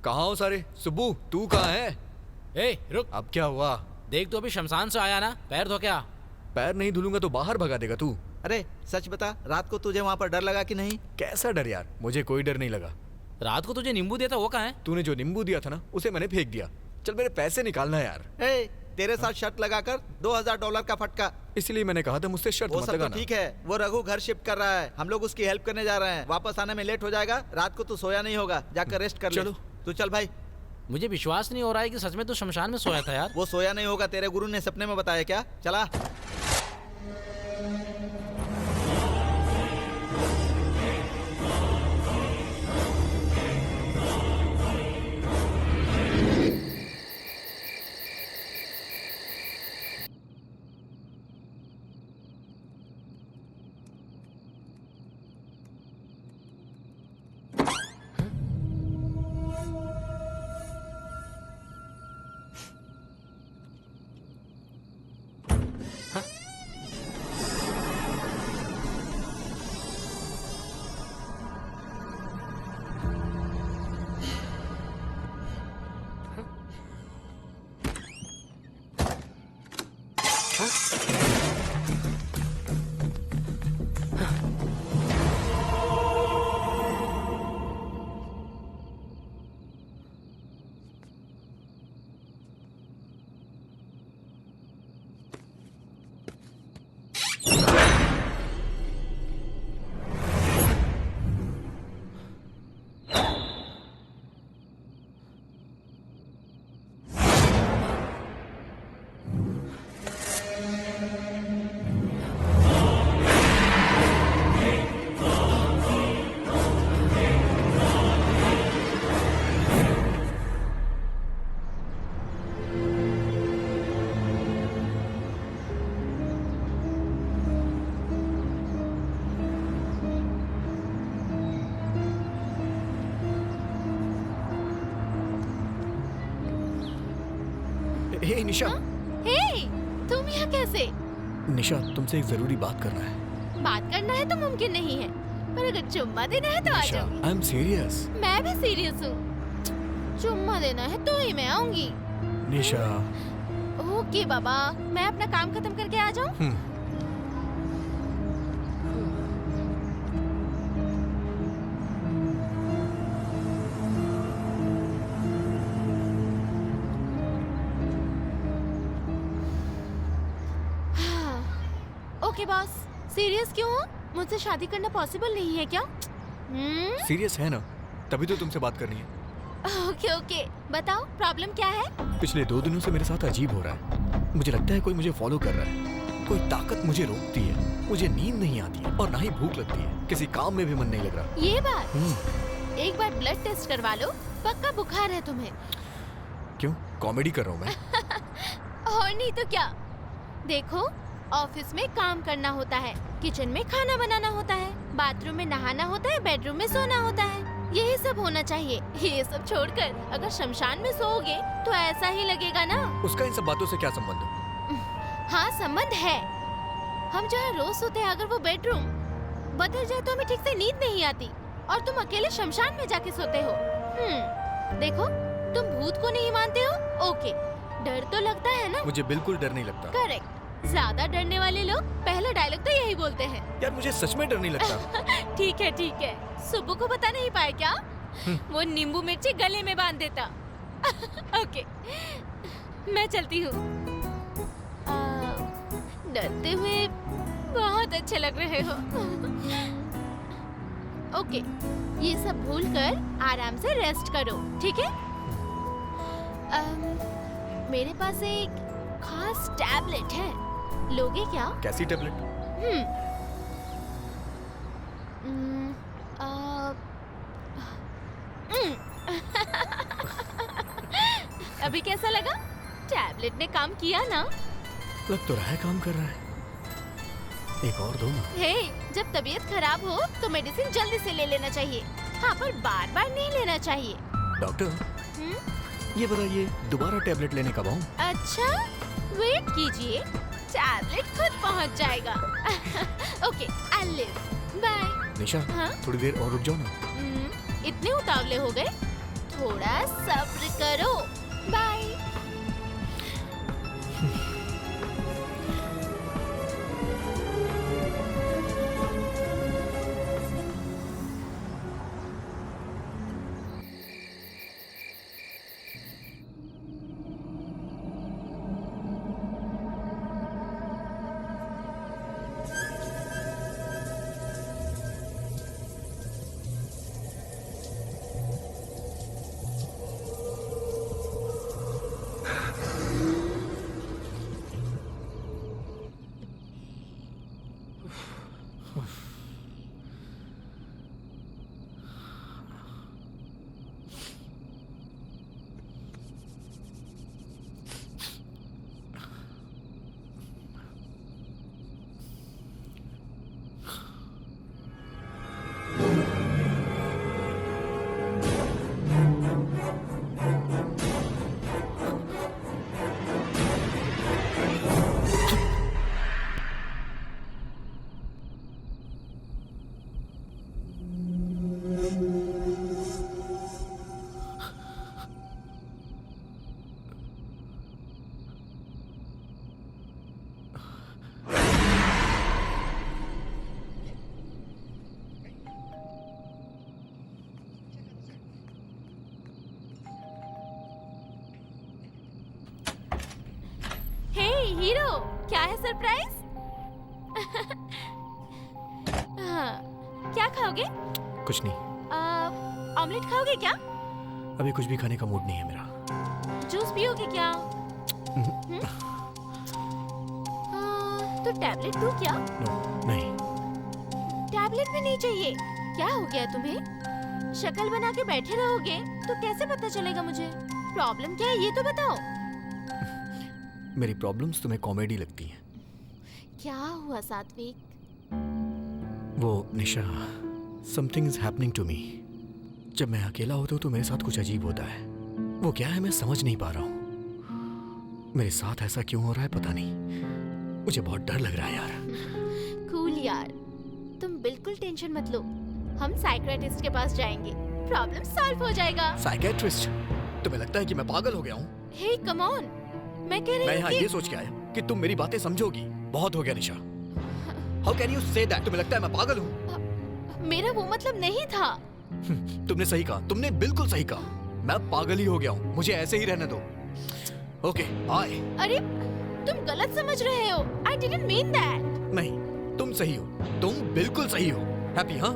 कहाँ हो सारे? सुब्बू तू कहाँ है? ए रुक, अब क्या हुआ? देख तो अभी शमशान से आया ना, पैर धो क्या? पैर नहीं धुलूंगा तो बाहर भगा देगा तू। अरे सच बता, रात को तुझे वहाँ पर डर लगा कि नहीं? कैसा डर यार, मुझे कोई डर नहीं लगा। रात को तुझे नींबू दिया था वो कहाँ है? तूने जो नींबू दिया था ना उसे मैंने फेंक दिया। चल मेरे पैसे निकालना यार। ए, तेरे साथ शर्त लगाकर $2000 का फटका। इसलिए मैंने कहा था मुझसे शर्त वो मत सब तो लगाना। ठीक है, वो रघु घर शिफ्ट कर रहा है, हम लोग उसकी हेल्प करने जा रहे हैं। वापस आने में लेट हो जाएगा, रात को तू सोया नहीं होगा, जाकर रेस्ट कर ले। चलो। तू चल भाई। मुझे विश्वास नहीं हो रहा है कि सच में तू शमशान में सोया था यार। वो सोया नहीं होगा, तेरे गुरु ने सपने में बताया क्या? चला। हे निशा। हे, तुम यहाँ कैसे? निशा तुमसे एक जरूरी बात करना है। बात करना है तो मुमकिन नहीं है, पर अगर चुम्मा देना है तो आ जाओ। I am serious. मैं भी सीरियस हूँ। चुम्मा देना है तो ही मैं आऊंगी। निशा। ओके बाबा, मैं अपना काम खत्म करके आ जाऊँ? ओके बॉस, सीरियस क्यों हो? मुझसे शादी करना पॉसिबल नहीं है क्या? सीरियस है ना, तभी तो तुमसे बात करनी है। ओके ओके, बताओ प्रॉब्लम क्या है? पिछले 2 दिनों से मेरे साथ अजीब हो रहा है। मुझे लगता है कोई मुझे फॉलो कर रहा है, कोई ताकत मुझे रोकती है। मुझे नींद नहीं आती है और ना ही भूख लगती है, किसी काम में भी मन नहीं लग रहा। ये बात, एक बार ब्लड टेस्ट करवा लो, पक्का बुखार है तुम्हें। क्यों, कॉमेडी कर रहा हूँ मैं? और नहीं तो क्या। देखो, ऑफिस में काम करना होता है, किचन में खाना बनाना होता है, बाथरूम में नहाना होता है, बेडरूम में सोना होता है, यही सब होना चाहिए। ये सब छोड़कर अगर शमशान में सोओगे तो ऐसा ही लगेगा ना। उसका इन सब बातों से क्या संबंध है? हाँ संबंध है। हम जहाँ रोज सोते हैं, अगर वो बेडरूम बदल जाए तो हमें ठीक से नींद नहीं आती, और तुम अकेले शमशान में जाके सोते हो। देखो, तुम भूत को नहीं मानते हो, ओके, डर तो लगता है ना? मुझे बिल्कुल डर नहीं लगता। करेक्ट, ज्यादा डरने वाले लोग पहला डायलॉग तो यही बोलते हैं। यार मुझे सच में डर नहीं लगता। ठीक है, सुब्बू को बता नहीं पाए क्या? वो नींबू मिर्ची गले में बांध देता। ओके, मैं चलती हूँ। डरते हुए बहुत अच्छे लग रहे हो। ओके, ये सब भूलकर आराम से रेस्ट करो, ठीक है? मेरे पास एक खास टैबलेट है, लोगे क्या? कैसी टैबलेट? अभी कैसा लगा? टैबलेट ने काम किया ना? लग तो रहा है काम कर रहा है। एक और दो ना। हे, जब तबीयत खराब हो तो मेडिसिन जल्दी से ले लेना चाहिए। हाँ, पर बार बार नहीं लेना चाहिए। डॉक्टर, ये बताइए दोबारा टैबलेट लेने कब आऊं? अच्छा, वेट कीजिए, टैबलेट खुद पहुंच जाएगा। Okay, I leave, bye. Nisha, हाँ? थोड़ी देर और रुक जाओ ना। इतने उतावले हो गए? थोड़ा सब्र करो। बाय। हीरो, क्या है सरप्राइज? हाँ, क्या खाओगे? कुछ नहीं। ऑमलेट खाओगे क्या? अभी कुछ भी खाने का मूड नहीं है मेरा। जूस पियोगे क्या? तो टैबलेट दूं क्या? नहीं। टैबलेट भी नहीं चाहिए? क्या हो गया तुम्हें? शक्ल बना के बैठे रहोगे तो कैसे पता चलेगा मुझे? प्रॉब्लम क्या है ये तो बताओ। मेरी प्रॉब्लम्स तुम्हें कॉमेडी लगती हैं। क्या हुआ सात्विक? वो Nisha, something is happening to me. जब मैं अकेला होता हूँ तो मेरे साथ कुछ अजीब होता है। वो क्या है मैं समझ नहीं पा रहा हूँ। मेरे साथ ऐसा क्यों हो रहा है पता नहीं। मुझे बहुत डर लग रहा है यार। कूल यार, तुम बिल्कुल टेंशन मत लो। हम साइकियाट्रिस्ट के पास जाएंगे, प्रॉब्लम सॉल्व हो जाएगा। साइकियाट्रिस्ट? तुम्हें लगता है कि मैं पागल हो गया हूँ? हे कम ऑन, मैं कह रही हूँ मैं यहाँ ये सोच के आया कि तुम मेरी बातें समझोगी। बहुत हो गया निशा। How can you say that? तुम्हें लगता है मैं पागल हूँ? मेरा वो मतलब नहीं था। तुमने सही कहा, तुमने बिल्कुल सही कहा। मैं पागल ही हो गया हूँ, मुझे ऐसे ही रहने दो। Okay, bye. अरे तुम गलत समझ रहे हो। I didn't mean that। नहीं, तुम सही हो, तुम बिल्कुल सही हो। हैप्पी? हाँ।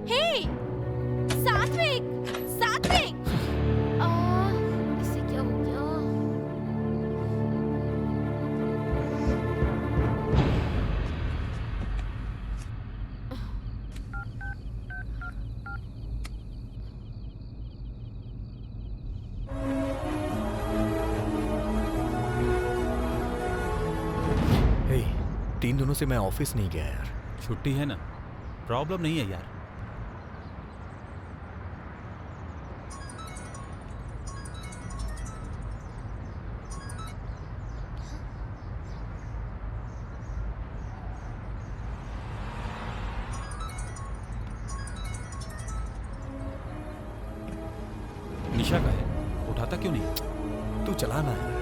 हे, सात्विक, सात्विक। इससे क्या हो गया? हे, 3 दिनों से मैं ऑफिस नहीं गया यार। छुट्टी है ना, प्रॉब्लम नहीं है यार। निशा का है, उठाता क्यों नहीं? तू चलाना है।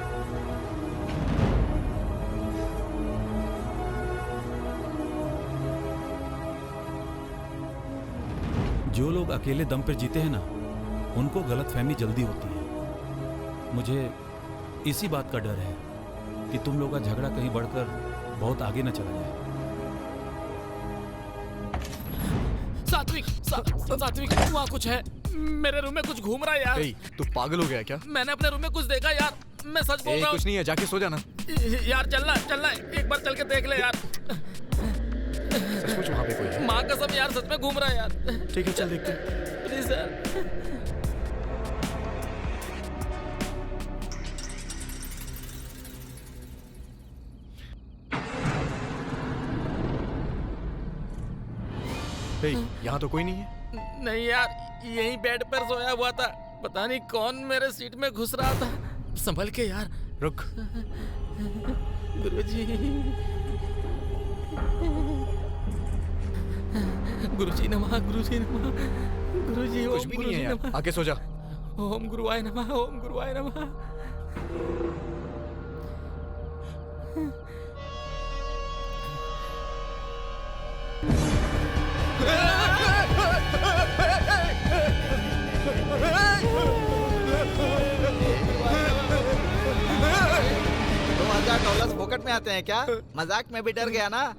जो लोग अकेले दम पर जीते हैं ना, उनको गलतफहमी जल्दी होती है। मुझे इसी बात का डर है कि तुम लोग का झगड़ा कहीं बढ़कर बहुत आगे न चला जाए। सात्विक, वहाँ कुछ है। मेरे रूम में कुछ घूम रहा है यार। तू पागल हो गया क्या? मैंने अपने रूम में कुछ देखा यार, मैं सच बोल रहा हूँ। कुछ नहीं है, जाके सो जाना। यार चलना है, एक बार चल के देख ले यार। सचमुच वहाँ पे कोई है? माँ कसम यार, सच में घूम रहा है यार। ठीक है, चल देखते हैं। प्लीज यार। यहाँ तो कोई नहीं है। नहीं यार, यही बेड पर सोया हुआ था। पता नहीं कौन मेरे सीट में घुस रहा था। संभल के यार। रुक। गुरुजी, गुरुजी नमः, गुरुजी नमः, गुरुजी कुछ भी नहीं है यार, आके सो जा। ओम गुरुवाय नमः, ओम गुरुवाय नमः। $2000 पॉकेट में आते हैं क्या? मजाक में भी डर गया ना?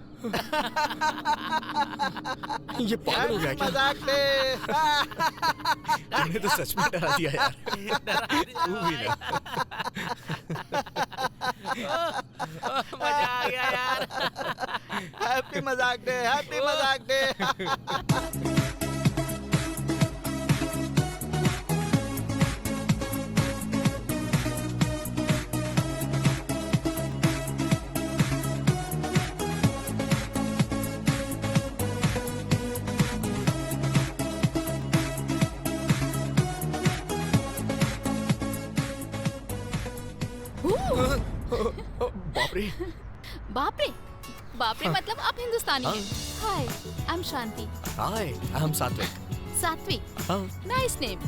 ये पागल हो गया क्या? मजाक थे। तूने तो सच में डरा दिया यार। तू भी ना। मजा आ गया यार। हैप्पी मजाक डे, हैप्पी मजाक डे। बाप रे। बाप रे, बाप रे मतलब आप हिंदुस्तानी हैं। हाय, I am Shanti. Hi, I am सात्विक। सात्विक, हाँ। Nice name.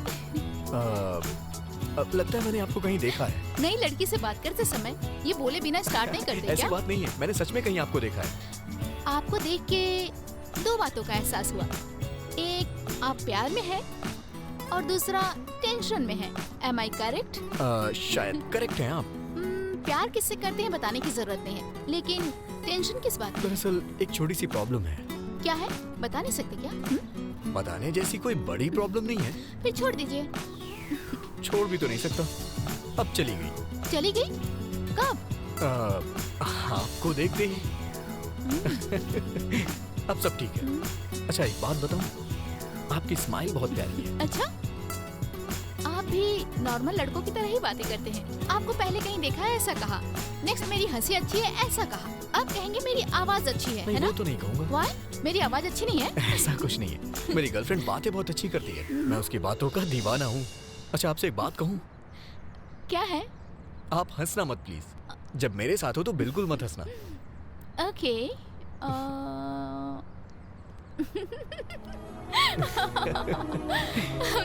लगता है मैंने आपको कहीं देखा है। नई लड़की से बात करते समय ये बोले बिना स्टार्ट नहीं करते ऐसी क्या? बात नहीं है, मैंने सच में कहीं आपको देखा है। आपको देख के दो बातों का एहसास हुआ। एक, आप प्यार में हैं और दूसरा टेंशन में हैं। Am I correct? शायद करेक्ट हैं आप। प्यार किससे करते हैं बताने की जरूरत नहीं है, लेकिन टेंशन किस बात की? दरअसल एक छोटी सी प्रॉब्लम है। क्या है, बता नहीं सकते क्या? बताने जैसी कोई बड़ी प्रॉब्लम नहीं है। फिर छोड़ दीजिए। छोड़ भी तो नहीं सकता। अब चली गई। चली गई? कब? आपको देखते ही। अब सब ठीक है। अच्छा एक बात बताऊं, आपकी स्माइल बहुत प्यारी है। अच्छा, आप भी नॉर्मल लड़कों की तरह ही बातें करते हैं। आपको पहले कहीं देखा है ऐसा कहा। नेक्स्ट मेरी हंसी अच्छी है ऐसा कहा। अब कहेंगे मेरी आवाज अच्छी है ना? वो तो नहीं कहूँगा। Why? मेरी आवाज अच्छी नहीं है? ऐसा कुछ नहीं है। मेरी गर्लफ्रेंड बातें बहुत अच्छी करती है। मैं उसकी बातों का दीवाना हूँ। अच्छा आपसे एक बात कहूँ? क्या है? आप हंसना मत प्लीज। जब मेरे साथ हो तो बिल्कुल मत हंसना। ओके।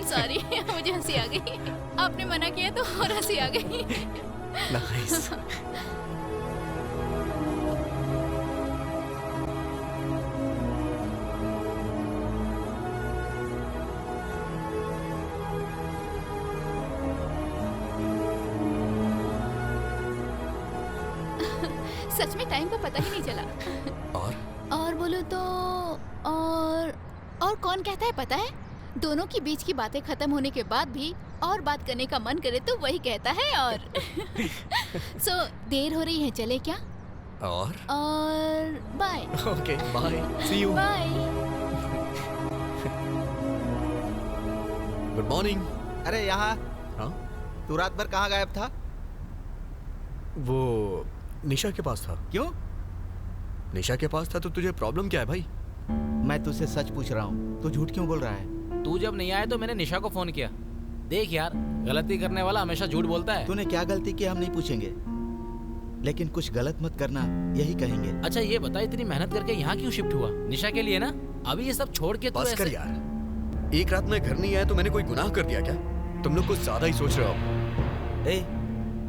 सॉरी, मुझे हंसी आ गई। आपने मना किया तो और हंसी आ गई। नाइस। सच में टाइम का पता ही नहीं चला। और बोलो तो और कौन कहता है पता है? दोनों की बीच की बातें खत्म होने के बाद भी और बात करने का मन करे तो वही कहता है। और सो देर हो रही है, चले क्या? और bye. Okay bye, see you. Bye. Good morning. अरे यहाँ। हाँ? तू रात भर कहाँ गायब था? वो निशा के पास था। क्यों? निशा के पास था तो तुझे प्रॉब्लम क्या है भाई? मैं तुझसे सच पूछ रहा हूँ, तू झूठ क्यों बोल रहा है? तू जब नहीं आया तो मैंने निशा को फोन किया। देख यार, गलती करने वाला हमेशा झूठ बोलता है। तूने क्या गलती की हम नहीं पूछेंगे, लेकिन कुछ गलत मत करना यही कहेंगे। अच्छा ये बता, इतनी मेहनत करके यहाँ क्यों शिफ्ट हुआ? निशा के लिए ना? अभी ये सब छोड़ के बस कर यार। एक रात में घर नहीं आया तो मैंने कोई गुनाह कर दिया क्या? तुम लोग कुछ ज्यादा ही सोच रहे हो।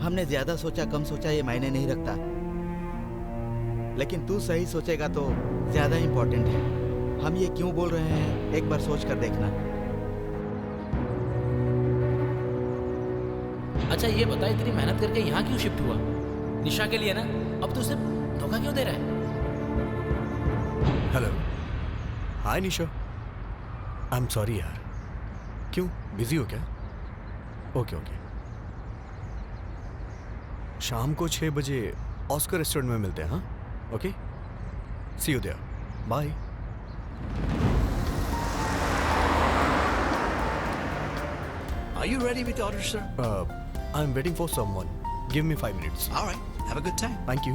हमने ज्यादा सोचा कम सोचा ये मायने नहीं रखता, लेकिन तू सही सोचेगा तो ज्यादा इम्पोर्टेंट है। हम ये क्यों बोल रहे हैं एक बार सोच कर देखना। अच्छा ये बता, इतनी मेहनत करके यहाँ क्यों शिफ्ट हुआ? निशा के लिए ना? अब तू सिर्फ धोखा क्यों दे रहा है? Hello, hi Nisha. I am sorry यार। क्यों, बिजी हो क्या? ओके ओके, शाम को 6 बजे ऑस्कर रेस्टोरेंट में मिलते हैं। हाँ okay, see you there, bye. Are you ready with the order, sir? I'm waiting for someone. Give me 5 minutes. All right. Have a good time. Thank you.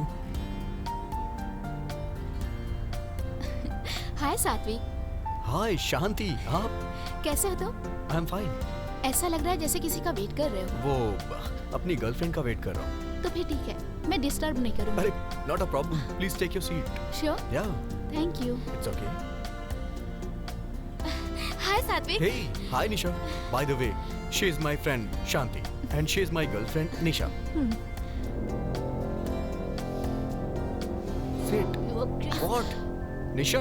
हाय सात्विक। हाय शांति, आप कैसे हो तुम? I'm fine. ऐसा लग रहा है जैसे किसी का वेट कर रहे हो। वो अपनी गर्लफ्रेंड का वेट कर रहा हूँ। तो फिर ठीक है, मैं डिस्टर्ब नहीं करूँगी। अरे not a problem. Please take your seat. Sure? Yeah. Thank you. It's okay. हाय सात्विक। Hey, hi Nisha. By the way, she is my friend Shanti and she is my girlfriend Nisha. What? निशा।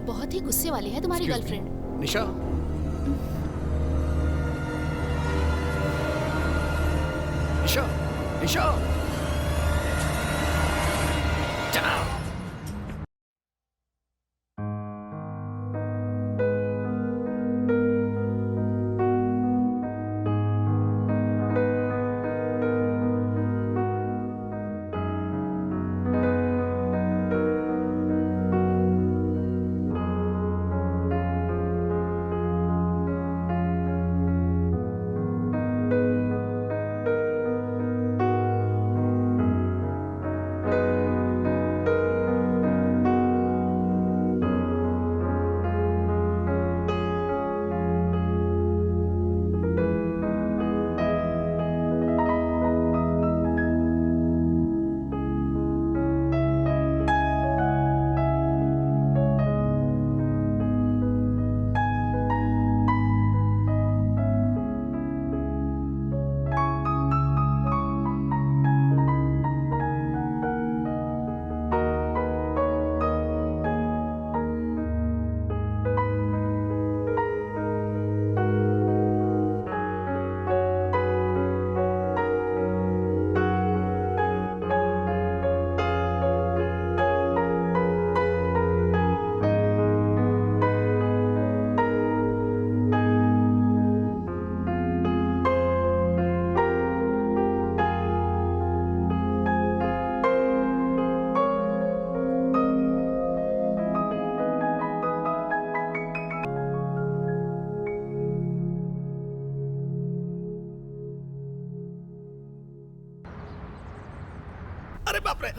बहुत ही गुस्से वाली है तुम्हारी girlfriend. निशा। निशा। निशा। अरे बाप रे।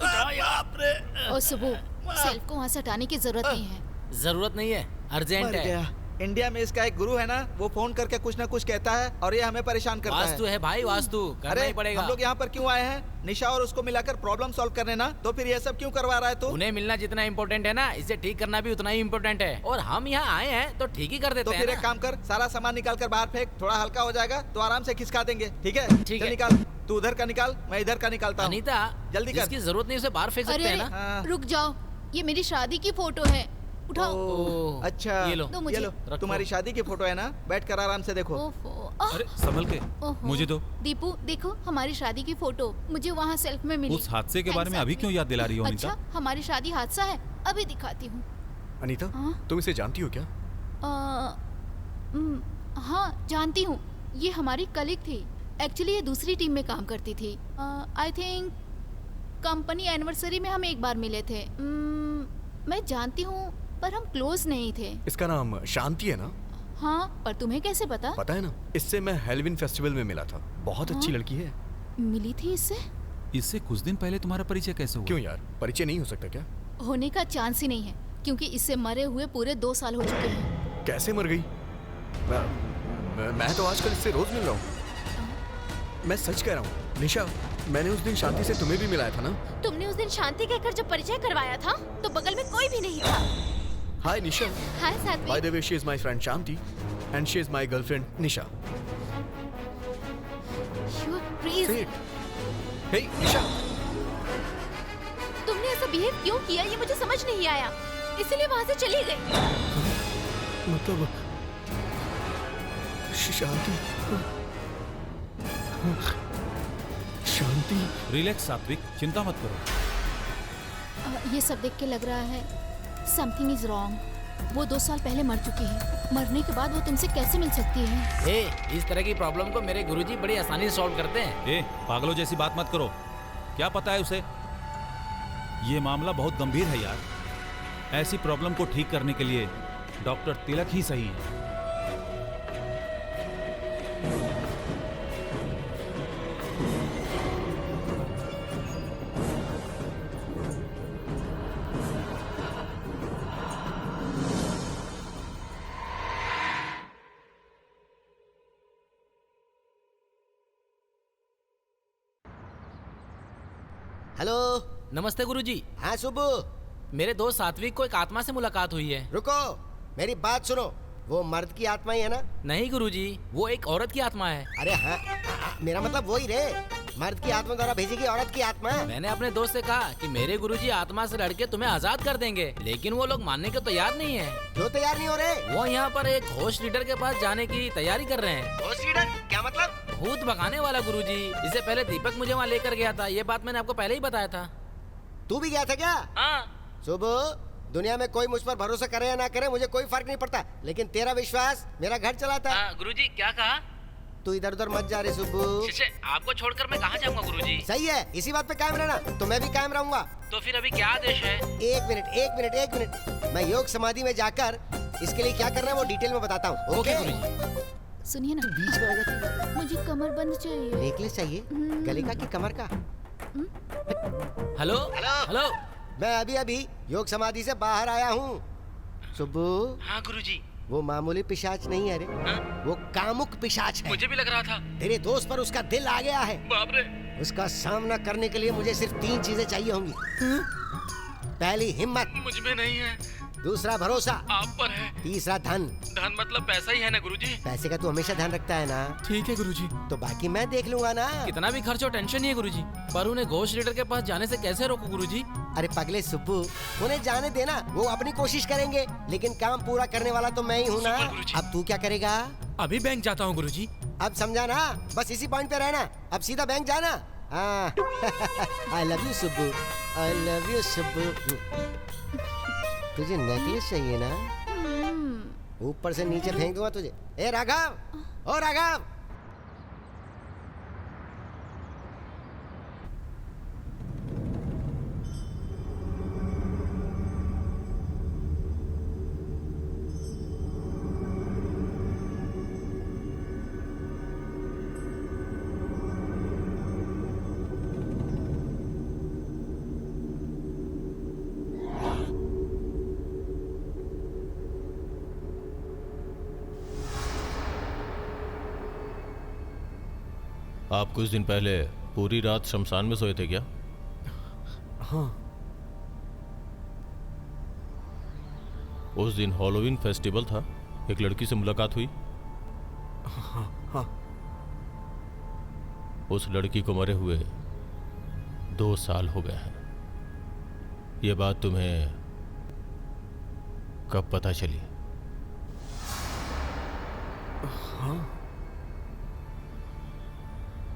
बाप रे। ओ सुबह, सेल्फ को वहाँ से हटाने की जरूरत नहीं है। जरूरत नहीं है, अर्जेंट मर है। गया। इंडिया में इसका एक गुरु है ना, वो फोन करके कुछ ना कुछ कहता है और ये हमें परेशान करता है। वास्तु है भाई, वास्तु करना अरे ही पड़ेगा। हम लोग यहाँ पर क्यों आए हैं? निशा और उसको मिलाकर प्रॉब्लम सॉल्व करने ना, तो फिर ये सब क्यों करवा रहा है तू? उन्हें मिलना जितना इम्पोर्टेंट है ना, इसे ठीक करना भी उतना ही इम्पोर्टेंट है। और हम यहाँ आए हैं तो ठीक ही कर देते तो हैं फिर ना। एक काम कर, सारा सामान निकाल कर बाहर फेंक, थोड़ा हल्का हो जाएगा तो आराम से खिसका देंगे। ठीक है? ठीक चल है। निकाल, तू उधर का निकाल, मैं इधर का निकालता हूँ। अनीता, जल्दी कर। जिसकी जरूरत नहीं उसे बाहर फेंक सकते हैं ना। रुक जाओ, ये मेरी शादी की फोटो है, उठाओ। ओह, अच्छा, ये लो। दो मुझे। ये लो, रखो। तुम्हारी शादी की फोटो है ना, बैठ कर आराम से देखो। अरे संभल के, ओहो। मुझे दो। दीपू देखो, हमारी शादी की फोटो मुझे वहाँ सेल्फ में मिली। उस हादसे के बारे में अभी क्यों याद दिला रही हो अनीता? अच्छा, हमारी शादी हादसा है, अभी दिखाती हूँ। अनीता, तुम इसे जानती हो क्या? हाँ जानती हूँ, ये हमारी कलीग थी। एक्चुअली ये दूसरी टीम में काम करती थी। आई थिंक कंपनी एनिवर्सरी में हम एक बार मिले थे। मैं जानती हूँ पर हम क्लोज नहीं थे। इसका नाम शांति है ना? हाँ, पर तुम्हें कैसे पता? पता है ना, इससे मैं हेलोवीन फेस्टिवल में मिला था। बहुत अच्छी लड़की है। मिली थी इससे? इससे कुछ दिन पहले तुम्हारा परिचय कैसे हुआ? क्यों यार, परिचय नहीं हो सकता क्या? होने का चांस ही नहीं है, क्योंकि इससे मरे हुए पूरे 2 साल हो चुके हैं। कैसे मर गई? मैं तो आजकल इससे रोज मिल रहा हूँ। मैं सच कह रहा हूँ निशा, मैंने उस दिन शांति से तुम्हें भी मिलाया था ना? तुमने उस दिन शांति कहकर जब परिचय करवाया था तो बगल में कोई भी नहीं था। हाय निशा। हाय सात्विक। By the way, she is my friend Shanti and she is my girlfriend Nisha. You are crazy. हे निशा, तुमने ऐसा बिहेव क्यों किया ये मुझे समझ नहीं आया, इसलिए वहाँ से चली गई। मतलब शांति शांति। रिलैक्स सात्विक, चिंता मत करो। ये सब देख के लग रहा है समथिंग इज रॉन्ग। वो 2 साल पहले मर चुकी है, मरने के बाद वो तुमसे कैसे मिल सकती है? इस तरह की प्रॉब्लम को मेरे गुरुजी बड़ी आसानी से सॉल्व करते हैं। पागलों जैसी बात मत करो, क्या पता है उसे? ये मामला बहुत गंभीर है यार। ऐसी प्रॉब्लम को ठीक करने के लिए डॉक्टर तिलक ही सही है। हेलो। नमस्ते गुरुजी। हाँ सुबह। मेरे दोस्त सात्विक को एक आत्मा से मुलाकात हुई है। रुको, मेरी बात सुनो। वो मर्द की आत्मा ही है ना? नहीं गुरुजी, वो एक औरत की आत्मा है। अरे हाँ, मेरा मतलब वही रे, मर्द की आत्मा द्वारा भेजी गई औरत की आत्मा। मैंने अपने दोस्त से कहा कि मेरे गुरुजी आत्मा से लड़के तुम्हें आजाद कर देंगे, लेकिन वो लोग मानने को तैयार नहीं है। क्यों तैयार नहीं हो रहे? वो यहाँ पर एक होस्ट लीडर के पास जाने की तैयारी कर रहे हैं। होस्ट लीडर क्या मतलब? भूत भगाने वाला गुरुजी। इससे पहले दीपक मुझे वहाँ लेकर गया था, ये बात मैंने आपको पहले ही बताया था। तू भी गया था क्या? हाँ। सुबह, दुनिया में कोई मुझ पर भरोसा करे या ना करे मुझे कोई फर्क नहीं पड़ता, लेकिन तेरा विश्वास मेरा घर चलाता है। गुरुजी क्या कहा? तू इधर उधर मत जा रे सुब्बू। आपको छोड़कर मैं कहाँ जाऊँगा गुरुजी? सही है, इसी बात पे कायम रहना, तो मैं भी कायम रहूंगा। तो फिर अभी क्या आदेश है? एक मिनट, मैं योग समाधि में जाकर इसके लिए क्या करना है वो डिटेल में बताता हूँ। ओके गुरुजी। सुनिए ना, बीच में आ जाती। मुझे कमर बंद चाहिए। नेकलेस चाहिए? गले का कि कमर का? हेलो हेलो, मैं अभी योग समाधि से बाहर आया हूँ। सुब्बू। हाँ गुरुजी। वो मामूली पिशाच नहीं है रे, वो कामुक पिशाच है। मुझे भी लग रहा था। तेरे दोस्त पर उसका दिल आ गया है। बाप रे। उसका सामना करने के लिए मुझे सिर्फ 3 चीजें चाहिए होंगी। पहली हिम्मत, मुझ में नहीं है। दूसरा भरोसा, आप पर है। तीसरा धन। धन मतलब पैसा ही है ना गुरुजी? पैसे का तू हमेशा ध्यान रखता है ना? ठीक है गुरुजी। तो बाकी मैं देख लूंगा ना। कितना भी खर्च हो टेंशन नहीं है गुरुजी, पर उन्हें घोष लीडर के पास जाने से कैसे रोकूं गुरुजी? अरे पगले सुब्बू, उन्हें जाने देना, वो अपनी कोशिश करेंगे, लेकिन काम पूरा करने वाला तो मैं ही हूँ ना। अब तू क्या करेगा? अभी बैंक जाता हूँ गुरुजी। अब समझा ना, बस इसी पॉइंट पे रहना, अब सीधा बैंक जाना। I love you Subbu, I love you Subbu. तुझे नेकलेस चाहिए ना? ऊपर से नीचे फेंक दूंगा तुझे। ए राघव, ओ राघव। आप कुछ दिन पहले पूरी रात शमशान में सोए थे क्या? हाँ। उस दिन हॉलोवीन फेस्टिवल था, एक लड़की से मुलाकात हुई। हाँ। उस लड़की को मरे हुए 2 साल हो गए हैं। ये बात तुम्हें कब पता चली? हाँ।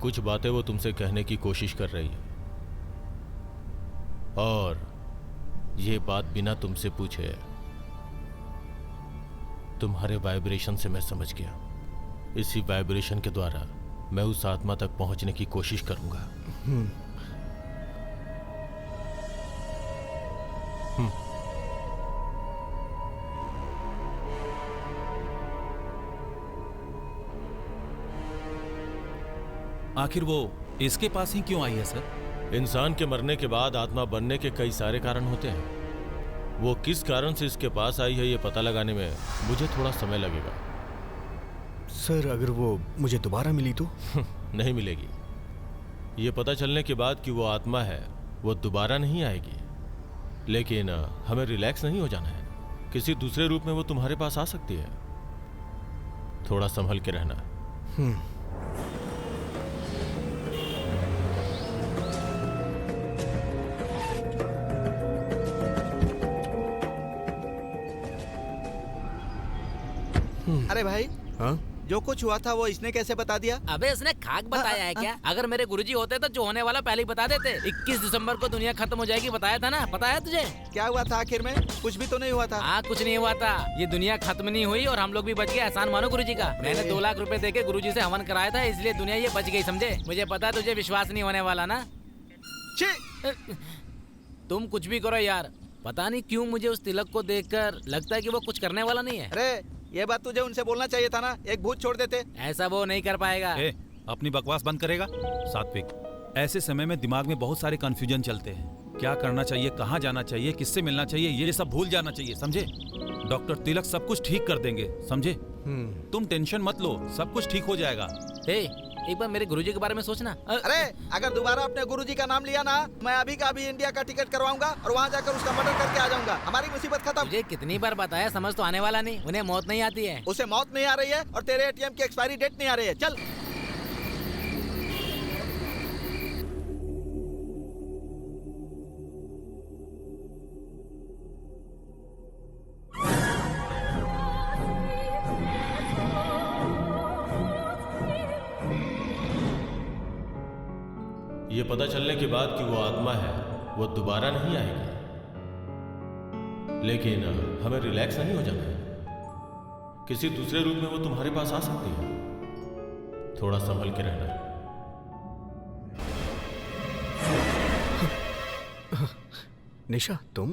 कुछ बातें वो तुमसे कहने की कोशिश कर रही है, और ये बात बिना तुमसे पूछे तुम्हारे वाइब्रेशन से मैं समझ गया। इसी वाइब्रेशन के द्वारा मैं उस आत्मा तक पहुंचने की कोशिश करूंगा। आखिर वो इसके पास ही क्यों आई है सर? इंसान के मरने के बाद आत्मा बनने के कई सारे कारण होते हैं। वो किस कारण से इसके पास आई है ये पता लगाने में मुझे थोड़ा समय लगेगा। सर, अगर वो मुझे दोबारा मिली तो? नहीं मिलेगी। ये पता चलने के बाद कि वो आत्मा है, वो दोबारा नहीं आएगी। लेकिन हमें रिलैक्स नहीं हो जाना है। किसी दूसरे रूप में वो तुम्हारे पास आ सकती है। थोड़ा संभल के रहना। अरे भाई, हाँ? जो कुछ हुआ था वो इसने कैसे बता दिया? अबे इसने खाक बताया है क्या? अगर मेरे गुरुजी होते तो जो होने वाला पहले ही बता देते। 21 दिसंबर को दुनिया खत्म हो जाएगी, बताया था ना? पता है तुझे? क्या हुआ था आखिर में? कुछ भी तो नहीं हुआ था। हाँ, कुछ नहीं हुआ था। ये दुनिया खत्म नहीं हुई और हम लोग भी बच गए। एहसान मानो गुरुजी का। मैंने 2 लाख रुपए देके गुरुजी से हवन कराया था, इसलिए दुनिया ये बच गई, समझे? मुझे पता है तुझे विश्वास नहीं होने वाला ना। तुम कुछ भी करो यार, पता नहीं क्यों मुझे उस तिलक को देखकर लगता है कि वो कुछ करने वाला नहीं है। अरे ये बात तुझे उनसे बोलना चाहिए था ना, एक भूत छोड़ देते। ऐसा वो नहीं कर पाएगा। अपनी बकवास बंद करेगा? सात्विक, ऐसे समय में दिमाग में बहुत सारे कंफ्यूजन चलते हैं। क्या करना चाहिए, कहाँ जाना चाहिए, किससे मिलना चाहिए, ये सब भूल जाना चाहिए, समझे? डॉक्टर तिलक सब कुछ ठीक कर देंगे, समझे? तुम टेंशन मत लो, सब कुछ ठीक हो जाएगा। एक बार मेरे गुरुजी के बारे में सोचना। अरे अगर दोबारा अपने गुरुजी का नाम लिया ना, मैं अभी का अभी इंडिया का टिकट करवाऊंगा और वहाँ जाकर उसका मर्डर करके आ जाऊंगा। हमारी मुसीबत खत्म। मुझे कितनी बार बताया, समझ तो आने वाला नहीं, उन्हें मौत नहीं आती है। उसे मौत नहीं आ रही है और तेरे एटीएम की एक्सपायरी डेट नहीं आ रही है। चल। ये पता चलने के बाद कि वो आत्मा है, वो दोबारा नहीं आएगी। लेकिन हमें रिलैक्स नहीं हो जाना है। किसी दूसरे रूप में वो तुम्हारे पास आ सकती है। थोड़ा संभल के रहना। निशा, तुम?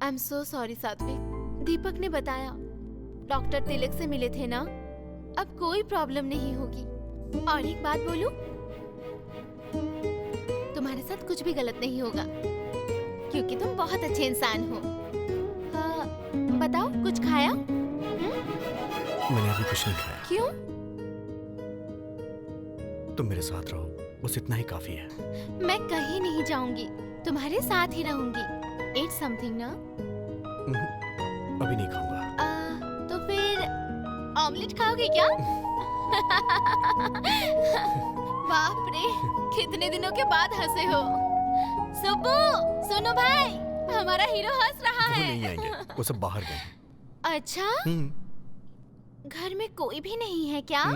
आई एम सो सॉरी सात्विक। दीपक ने बताया, डॉक्टर तिलक से मिले थे ना, अब कोई प्रॉब्लम नहीं होगी। और एक बात बोलूं, तुम्हारे साथ कुछ भी गलत नहीं होगा, क्योंकि तुम बहुत अच्छे इंसान हो। बताओ, कुछ खाया? मैंने अभी कुछ नहीं खाया। क्यों? तुम मेरे साथ रहो, बस इतना ही काफी है। मैं कहीं नहीं जाऊंगी, तुम्हारे साथ ही रहूंगी। Eat something ना? अभी नहीं खाऊंगा। तो फिर ऑमलेट खाओगे क्या? बाप रे, कितने दिनों के बाद हंसे हो। सुब्बू, सुनो भाई, हमारा हीरो हंस रहा है। वो नहीं आएंगे, वो सब बाहर गए। अच्छा? घर में कोई भी नहीं है क्या? घर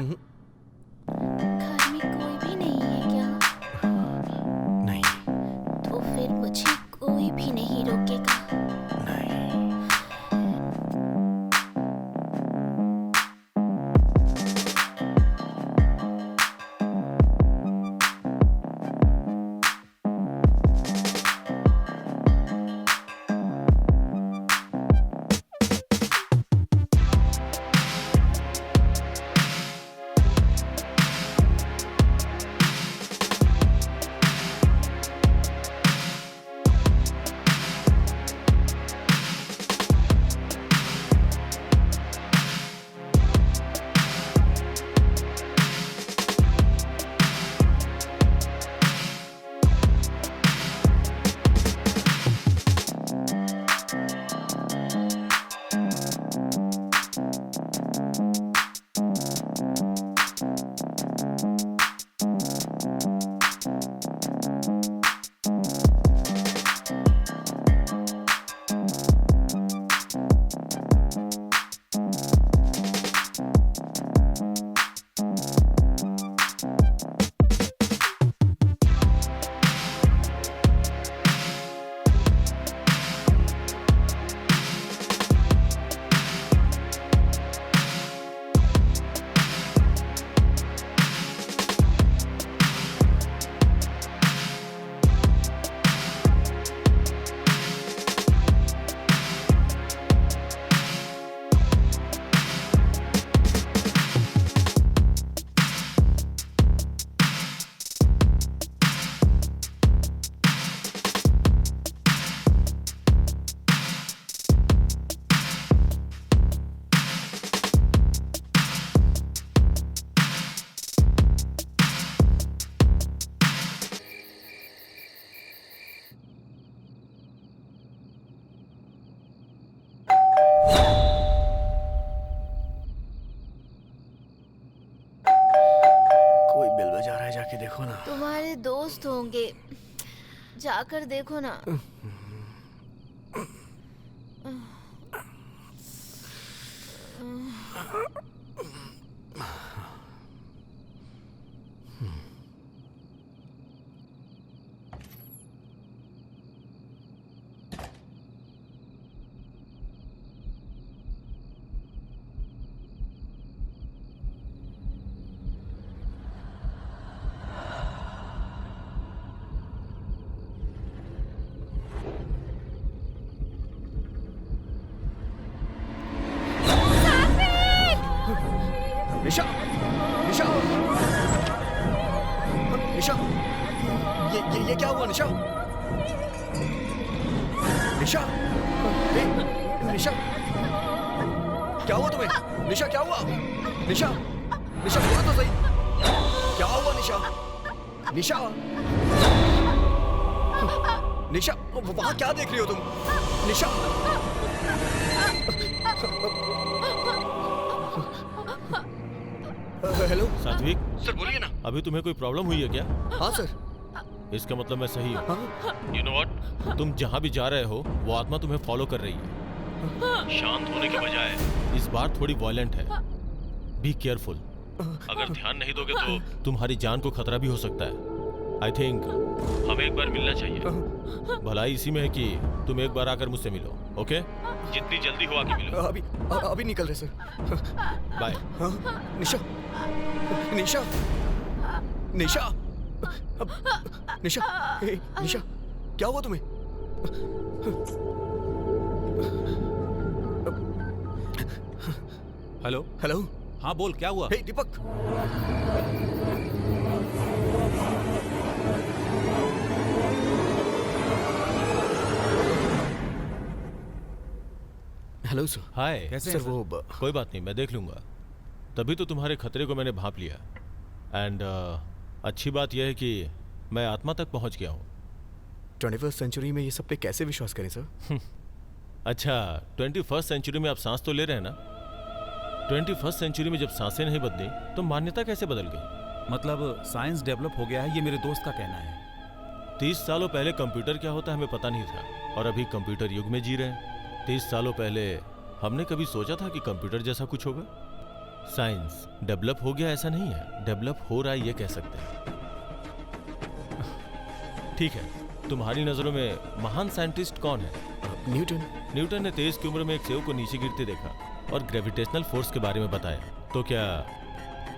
में कोई भी नहीं है क्या? नहीं। तो फिर मुझे कोई भी नहीं रोकेगा। जाके देखो ना। तुम्हारे दोस्त होंगे, जाकर देखो ना। निशा, निशा, निशा, ये क्या हुआ निशा? निशा, निशा, क्या हुआ तुम्हें? निशा क्या हुआ? निशा, निशा बोलो तो सही, क्या हुआ निशा? निशा, निशा वहां क्या देख रही हो तुम? निशा, हेलो सात्विक, सर बोलिए ना। अभी तुम्हें कोई प्रॉब्लम हुई है क्या? हाँ सर। इसका मतलब मैं सही हूँ। You know what? तुम जहाँ भी जा रहे हो वो आत्मा तुम्हें फॉलो कर रही है। शांत होने के बजाय इस बार थोड़ी वायलेंट है। Be careful. अगर ध्यान नहीं दोगे तो तुम्हारी जान को खतरा भी हो सकता है। आई थिंक हमें एक बार मिलना चाहिए। भलाई इसी में है कि तुम एक बार आकर मुझसे मिलो, ओके? जितनी जल्दी हो आके मिलो। अभी निकल रहे सर। बाय। निशा, निशा, निशा, निशा, निशा, क्या हुआ तुम्हें? हेलो हेलो, हाँ बोल, क्या हुआ? हे दीपक, हेलो सर। हाय। कैसे सर हैं वो कोई बात नहीं, मैं देख लूंगा। तभी तो तुम्हारे खतरे को मैंने भांप लिया। एंड अच्छी बात यह है कि मैं आत्मा तक पहुंच गया हूँ। 21st सेंचुरी में ये सब पे कैसे विश्वास करें सर? अच्छा, 21st सेंचुरी में आप सांस तो ले रहे हैं ना? 21st सेंचुरी में जब सांसें नहीं बदली तो मान्यता कैसे बदल गई? मतलब साइंस डेवलप हो गया है, ये मेरे दोस्त का कहना है। 30 सालों पहले कंप्यूटर क्या होता है हमें पता नहीं था, और अभी कंप्यूटर युग में जी रहे हैं। 30 सालों पहले हमने कभी सोचा था कि कंप्यूटर जैसा कुछ होगा? साइंस डेवलप हो गया ऐसा नहीं है, डेवलप हो रहा है ये कह सकते हैं। ठीक है, तुम्हारी नजरों में महान साइंटिस्ट कौन है? न्यूटन। न्यूटन ने 23 की उम्र में एक सेव को नीचे गिरते देखा और ग्रेविटेशनल फोर्स के बारे में बताया। तो क्या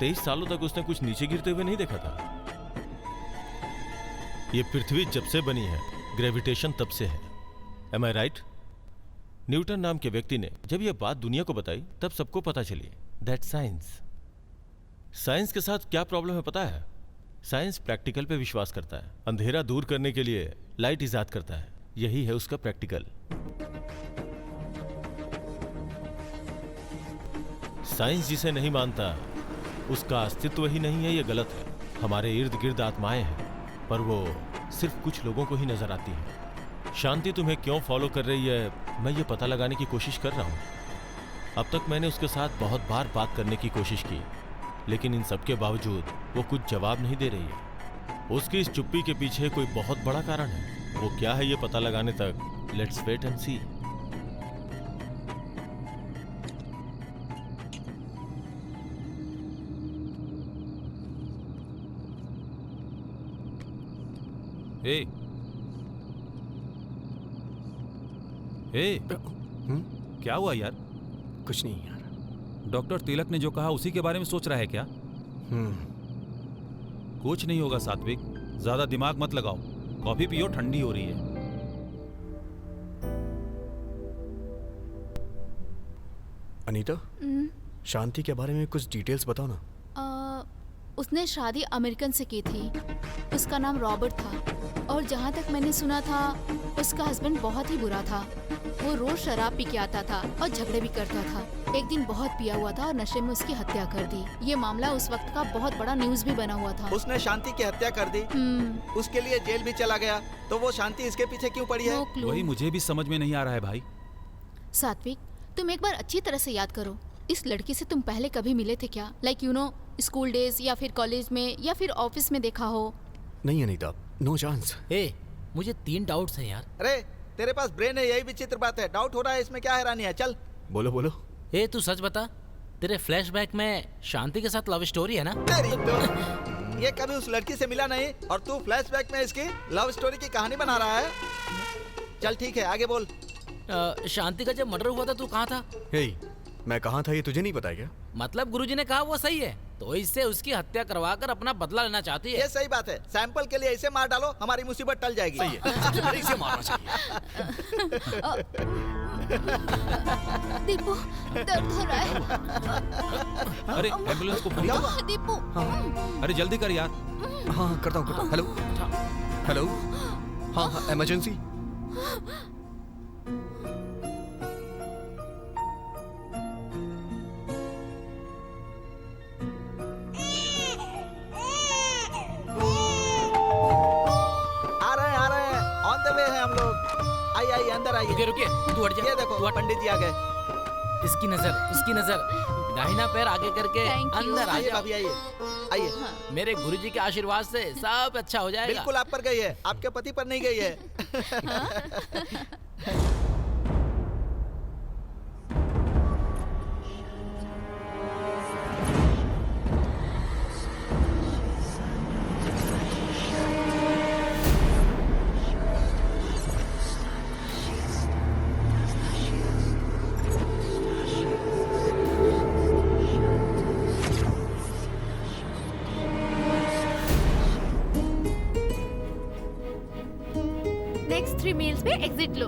23 सालों तक उसने कुछ नीचे गिरते हुए नहीं देखा था? ये पृथ्वी जब से बनी है, ग्रेविटेशन तब से है। एम आई राइट? न्यूटन नाम के व्यक्ति ने जब यह बात दुनिया को बताई तब सबको पता चली दैट साइंस। साइंस के साथ क्या प्रॉब्लम है पता है? साइंस प्रैक्टिकल पे विश्वास करता है। अंधेरा दूर करने के लिए लाइट इजाद करता है, यही है उसका प्रैक्टिकल। साइंस जिसे नहीं मानता उसका अस्तित्व ही नहीं है, यह गलत है। हमारे इर्द गिर्द आत्माएं हैं, पर वो सिर्फ कुछ लोगों को ही नजर आती है। शांति तुम्हें क्यों फॉलो कर रही है, मैं ये पता लगाने की कोशिश कर रहा हूँ। अब तक मैंने उसके साथ बहुत बार बात करने की कोशिश की, लेकिन इन सब के बावजूद वो कुछ जवाब नहीं दे रही है। उसकी इस चुप्पी के पीछे कोई बहुत बड़ा कारण है। वो क्या है ये पता लगाने तक लेट्स वेट एंड सी। ए, क्या हुआ यार? कुछ नहीं यार। डॉक्टर तिलक ने जो कहा उसी के बारे में सोच रहा है क्या? कुछ नहीं होगा सात्विक, ज्यादा दिमाग मत लगाओ। कॉफी पियो, ठंडी हो रही है। अनीता, शांति के बारे में कुछ डिटेल्स बताओ ना। उसने शादी अमेरिकन से की थी। उसका नाम रॉबर्ट था, और जहाँ तक मैंने सुना था उसका हस्बैंड बहुत ही बुरा था। वो रोज शराब पी के आता था और झगड़े भी करता था। एक दिन बहुत पिया हुआ था और नशे में उसकी हत्या कर दी। ये मामला उस वक्त का बहुत बड़ा न्यूज भी बना हुआ था। उसने शांति की हत्या कर दी, उसके लिए जेल भी चला गया। तो वो शांति इसके पीछे क्यों पड़ी है? वही मुझे भी समझ में नहीं आ रहा है भाई। सात्विक, तुम एक बार अच्छी तरह से याद करो, इस लड़की से तुम पहले कभी मिले थे क्या? Like you know, school days या फिर कॉलेज में या फिर ऑफिस में देखा हो? नहीं अनीता, नो चांस। मुझे 3 डाउट्स हैं यार। अरे तेरे पास ब्रेन है, यही विचित्र बात है। डाउट हो रहा है, इसमें क्या हैरानी है? चल बोलो बोलो। तू सच बता, तेरे फ्लैशबैक में शांति के साथ लव स्टोरी है ना? तेरी तो ये कभी उस लड़की से मिला नहीं और तू फ्लैशबैक में इसकी लव स्टोरी की कहानी बना रहा है। चल ठीक है, आगे बोल। शांति का जब मर्डर हुआ था तू कहाँ था? मैं कहाँ था ये तुझे नहीं पता क्या? मतलब गुरुजी ने कहा वो सही है, तो इससे उसकी हत्या करवाकर अपना बदला लेना चाहती है। ये सही बात है। सैंपल के लिए इसे मार डालो, हमारी मुसीबत टल जाएगी। सही है, सबसे पहले इसे मारना चाहिए। दीपू, दर्द हो रहा है। अरे एम्बुलेंस को फोन कर। दीपू, अरे जल्दी कर यार। हाँ करता हूँ। हेलो हेलो, हाँ इमरजेंसी। अंदर आइए। रुकिए रुकिए, तू हट जा। ये देखो पंडित जी आ गए। इसकी नजर दाहिना पैर आगे करके अंदर आ आइए जाओ। भाभी आइए आइए। मेरे गुरुजी के आशीर्वाद से सब अच्छा हो जाएगा। बिल्कुल आप पर गई है, आपके पति पर नहीं गई है। नेक्स्ट 3 मील्स पे एग्जिट लो।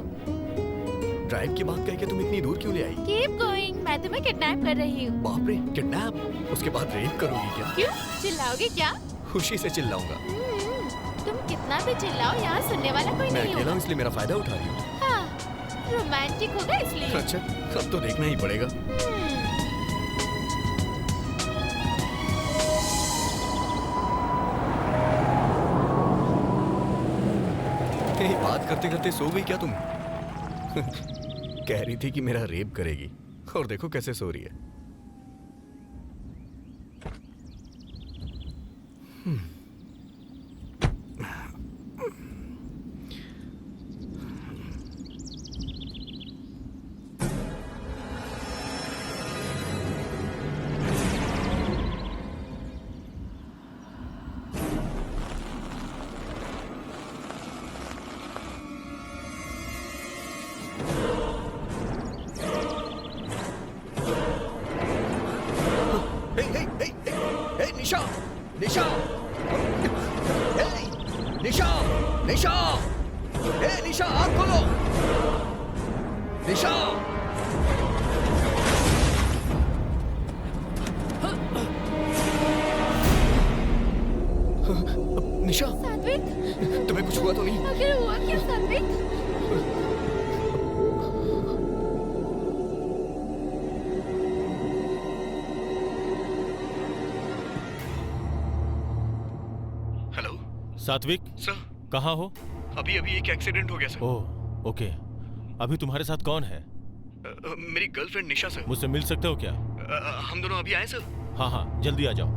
ड्राइव की बात कह के तुम इतनी दूर क्यों ले आई? कीप गोइंग, मैं तुम्हें किडनैप कर रही हूँ। बाप रे, किडनैप? उसके बाद रेप करोगी क्या? क्यों? चिल्लाओगे क्या? खुशी से चिल्लाऊंगा। तुम कितना भी चिल्लाओ, यहाँ सुनने वाला कोई मैं नहीं अकेला होगा। हूँ इसलिए मेरा फायदा उठा रही हूँ। हाँ, रोमांटिक होगा इसलिए। अच्छा, अब तो देखना ही पड़ेगा। बात करते करते सो गई क्या तुम? कह रही थी कि मेरा रेप करेगी और देखो कैसे सो रही है। निशा, निशा, निशा, निशा, निशा, आँख खोलो, निशा। निशा, सात्विक, तुम्हें कुछ हुआ तो नहीं? आखिर हुआ क्या सात्विक? सात्विक सर, कहाँ हो? अभी अभी एक एक्सीडेंट हो गया सर। ओह, ओके। अभी तुम्हारे साथ कौन है? मेरी गर्लफ्रेंड निशा सर। मुझसे मिल सकते हो क्या? हम दोनों अभी आए सर। हाँ हाँ, जल्दी आ जाओ।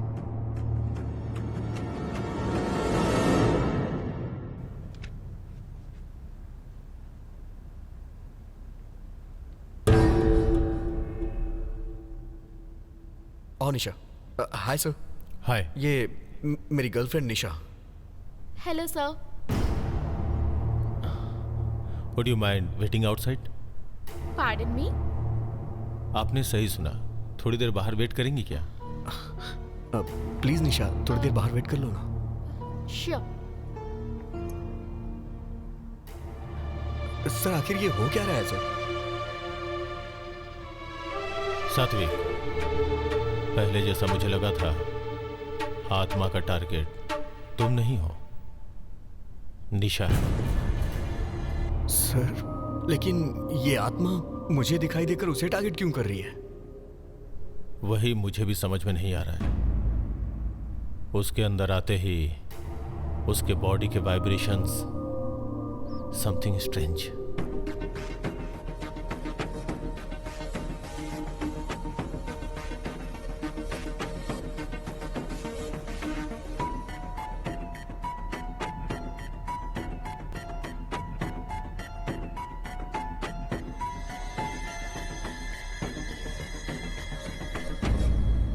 आओ निशा। Hi sir. हाय। ये मेरी girlfriend Nisha. Hello sir. Would you mind waiting outside? Pardon me? आपने सही सुना। थोड़ी देर बाहर वेट करेंगी क्या? प्लीज निशा, थोड़ी देर बाहर वेट कर लो ना। Sure. सर, आखिर ये हो क्या रहा है सर? सात्विक, पहले जैसा मुझे लगा था, आत्मा का टारगेट तुम नहीं हो, निशा है। सर, लेकिन ये आत्मा मुझे दिखाई देकर उसे टारगेट क्यों कर रही है? वही मुझे भी समझ में नहीं आ रहा है। उसके अंदर आते ही उसके बॉडी के वाइब्रेशंस, समथिंग स्ट्रेंज।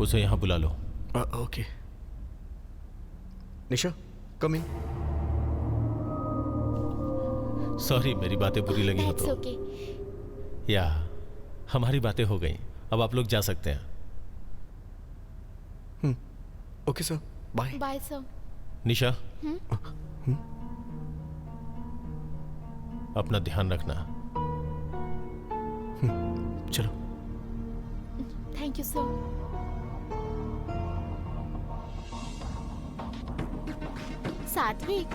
उसे यहां बुला लो। ओके। निशा, कम इन। सॉरी, मेरी बातें बुरी लगी हो तो। okay. या हमारी बातें हो गई, अब आप लोग जा सकते हैं। Okay sir, bye. Bye sir. Nisha, अपना ध्यान रखना। चलो। Thank you sir. सात्विक,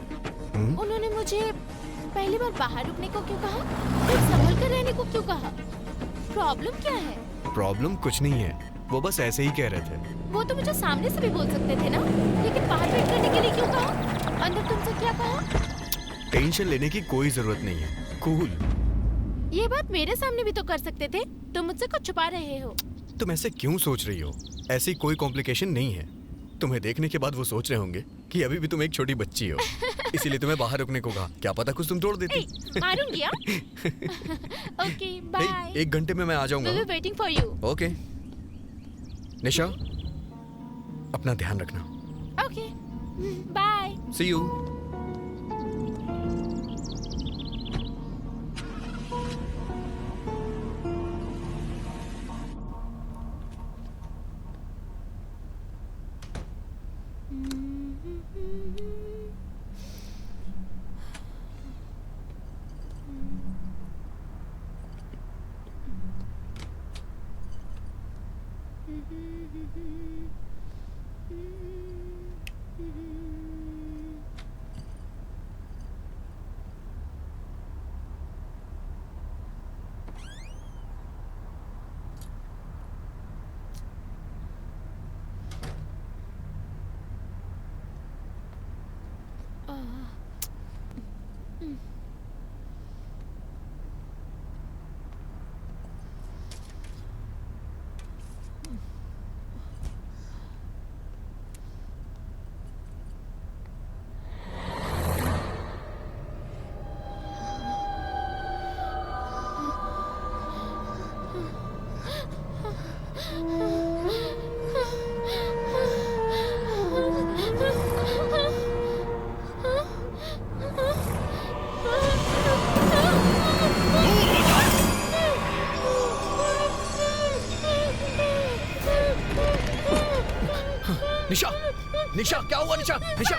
उन्होंने मुझे पहली बार बाहर रुकने को क्यों कहा? फिर संभल कर रहने को क्यों कहा? प्रॉब्लम क्या है? प्रॉब्लम कुछ नहीं है, वो बस ऐसे ही कह रहे थे। वो तो मुझे सामने से भी बोल सकते थे ना, लेकिन बाहर वेट करने के लिए क्यों कहा? अंदर तुमसे क्या कहा? टेंशन लेने की कोई जरूरत नहीं है, कूल। ये बात मेरे सामने भी तो कर सकते थे। तुम मुझसे कुछ छुपा रहे हो। तुम ऐसे क्यों सोच रही हो? ऐसी कोई कॉम्प्लिकेशन नहीं है। तुम्हें देखने के बाद वो सोच रहे होंगे कि अभी भी तुम एक छोटी बच्ची हो, इसीलिए तुम्हें बाहर रुकने को कहा। क्या पता कुछ तुम तोड़ देती। मारूंगी यार। Okay bye. 1 घंटे में मैं आ जाऊंगा। We'll be waiting for you. Okay Nisha, अपना ध्यान रखना। Okay bye. See you. Nisha, Nisha क्या हुआ? निशा, निशा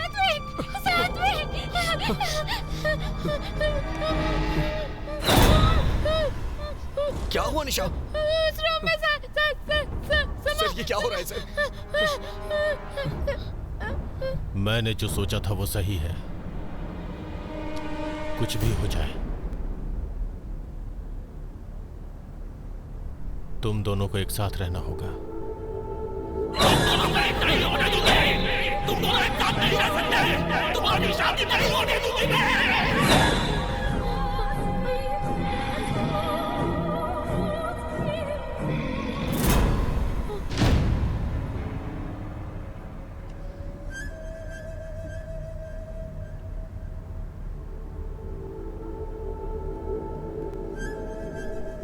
क्या हुआ? निशा सर ये क्या हो रहा है सर? मैंने जो सोचा था वो सही है। कुछ भी हो जाए, तुम दोनों को एक साथ रहना होगा। तुम दोनों एक साथ नहीं रह सकते। तुम्हारी शादी नहीं होने दूंगी मैं।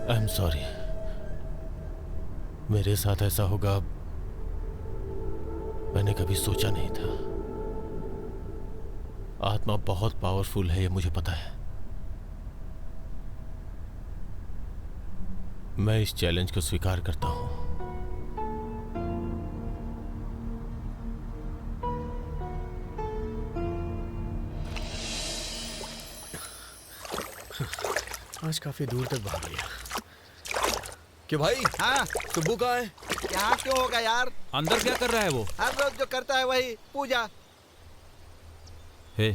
आई एम सॉरी, मेरे साथ ऐसा होगा मैंने कभी सोचा नहीं था। आत्मा बहुत पावरफुल है, ये मुझे पता है। मैं इस चैलेंज को स्वीकार करता हूं। आज काफी दूर तक भाग लिया। कि भाई हाँ सुब्बू कहाँ है? यहाँ क्यों होगा यार? अंदर क्या कर रहा है वो? हर रोज जो करता है वही, पूजा। हे,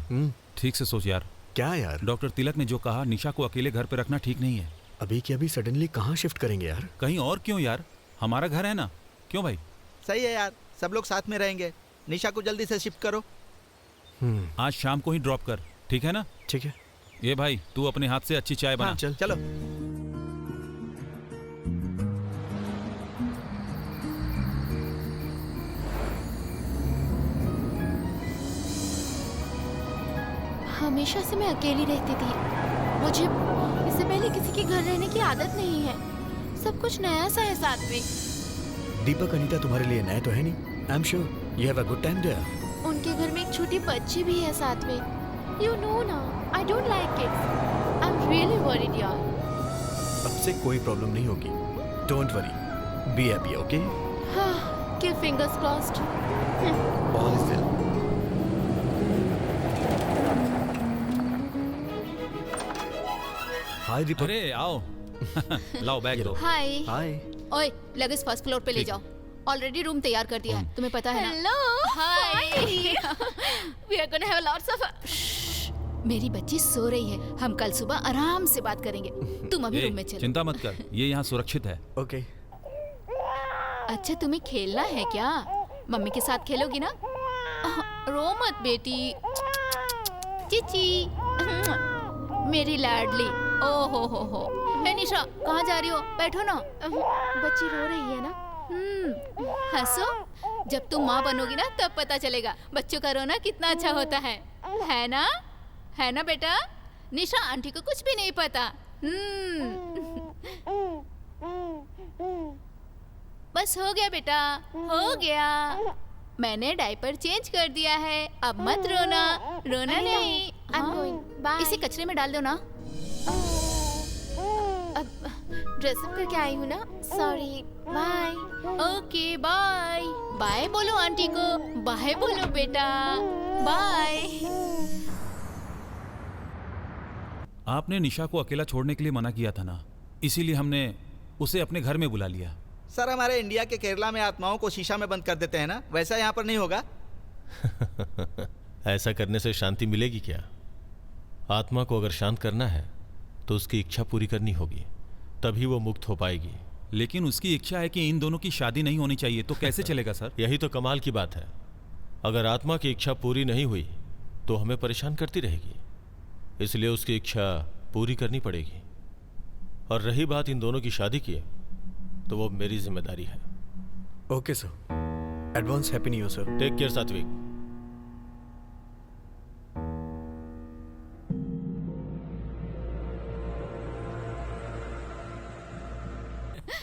ठीक से सोच यार। क्या यार? डॉक्टर तिलक ने जो कहा, निशा को अकेले घर पे रखना ठीक नहीं है। अभी के अभी सडनली कहाँ शिफ्ट करेंगे यार? कहीं और क्यों यार, हमारा घर है ना। क्यों भाई? सही है यार, सब लोग साथ में रहेंगे। निशा को जल्दी से शिफ्ट करो। आज शाम को ही ड्रॉप कर, ठीक है ना? ठीक है। ये भाई तू अपने हाथ से अच्छी चाय बना। हाँ, चलो। हमेशा से मैं अकेली रहती थी। मुझे इससे पहले किसी के घर रहने की आदत नहीं है। सब कुछ नया सा है साथ में। दीपक अनीता तुम्हारे लिए नया तो है नहीं। I am sure you have a good time there. उनके घर में एक छोटी बच्ची भी है साथ में। यू नो ना, I don't like kids. I am really worried यार। अब से कोई प्रॉब्लम नहीं होगी। Don't worry, be happy, okay? हाँ, keep fingers crossed. All is well. Hi Deepak. अरे आओ। लाओ बैग दो। हाय। हाय। ओए, लगेज फर्स्ट फ्लोर पे ले जाओ। ऑलरेडी रूम तैयार कर दिया है, तुम्हें पता है ना? Hello. Hi. We are gonna have lots of. मेरी बच्ची सो रही है, हम कल सुबह आराम से बात करेंगे। तुम अभी रूम में चलो। चिंता मत कर, ये यहाँ सुरक्षित है। ओके। अच्छा, तुम्हें खेलना है क्या? मम्मी के साथ खेलोगी ना? रो मत बेटी। चिची, मेरी लाडली। ओ हो। हे निशा, कहाँ जा रही हो? बैठो ना। बच्ची रो रही है ना? हंसो, जब तुम माँ बनोगी ना तब पता चलेगा बच्चों का रोना कितना अच्छा होता है ना? है ना बेटा? निशा आंटी को कुछ भी नहीं पता। बस हो गया बेटा, हो गया। मैंने डायपर चेंज कर दिया है, अब मत रोना, रोना नहीं। Bye. इसे कचरे में डाल दो ना। अब ड्रेसअप करके आई हूँ ना, sorry, bye. Okay bye. Bye बोलो आंटी को, बाय बोलो बेटा, बाय। आपने निशा को अकेला छोड़ने के लिए मना किया था ना, इसीलिए हमने उसे अपने घर में बुला लिया। सर, हमारे इंडिया के केरला में आत्माओं को शीशा में बंद कर देते हैं ना, वैसा यहाँ पर नहीं होगा। ऐसा करने से शांति मिलेगी क्या? आत्मा को अगर शांत करना है तो उसकी इच्छा पूरी करनी होगी, तभी वो मुक्त हो पाएगी। लेकिन उसकी इच्छा है कि इन दोनों की शादी नहीं होनी चाहिए, तो कैसे चलेगा सर? यही तो कमाल की बात है। अगर आत्मा की इच्छा पूरी नहीं हुई तो हमें परेशान करती रहेगी, इसलिए उसकी इच्छा पूरी करनी पड़ेगी। और रही बात इन दोनों की शादी की, तो वो मेरी जिम्मेदारी है। Okay sir, advance happy new year sir. Take care Satvik.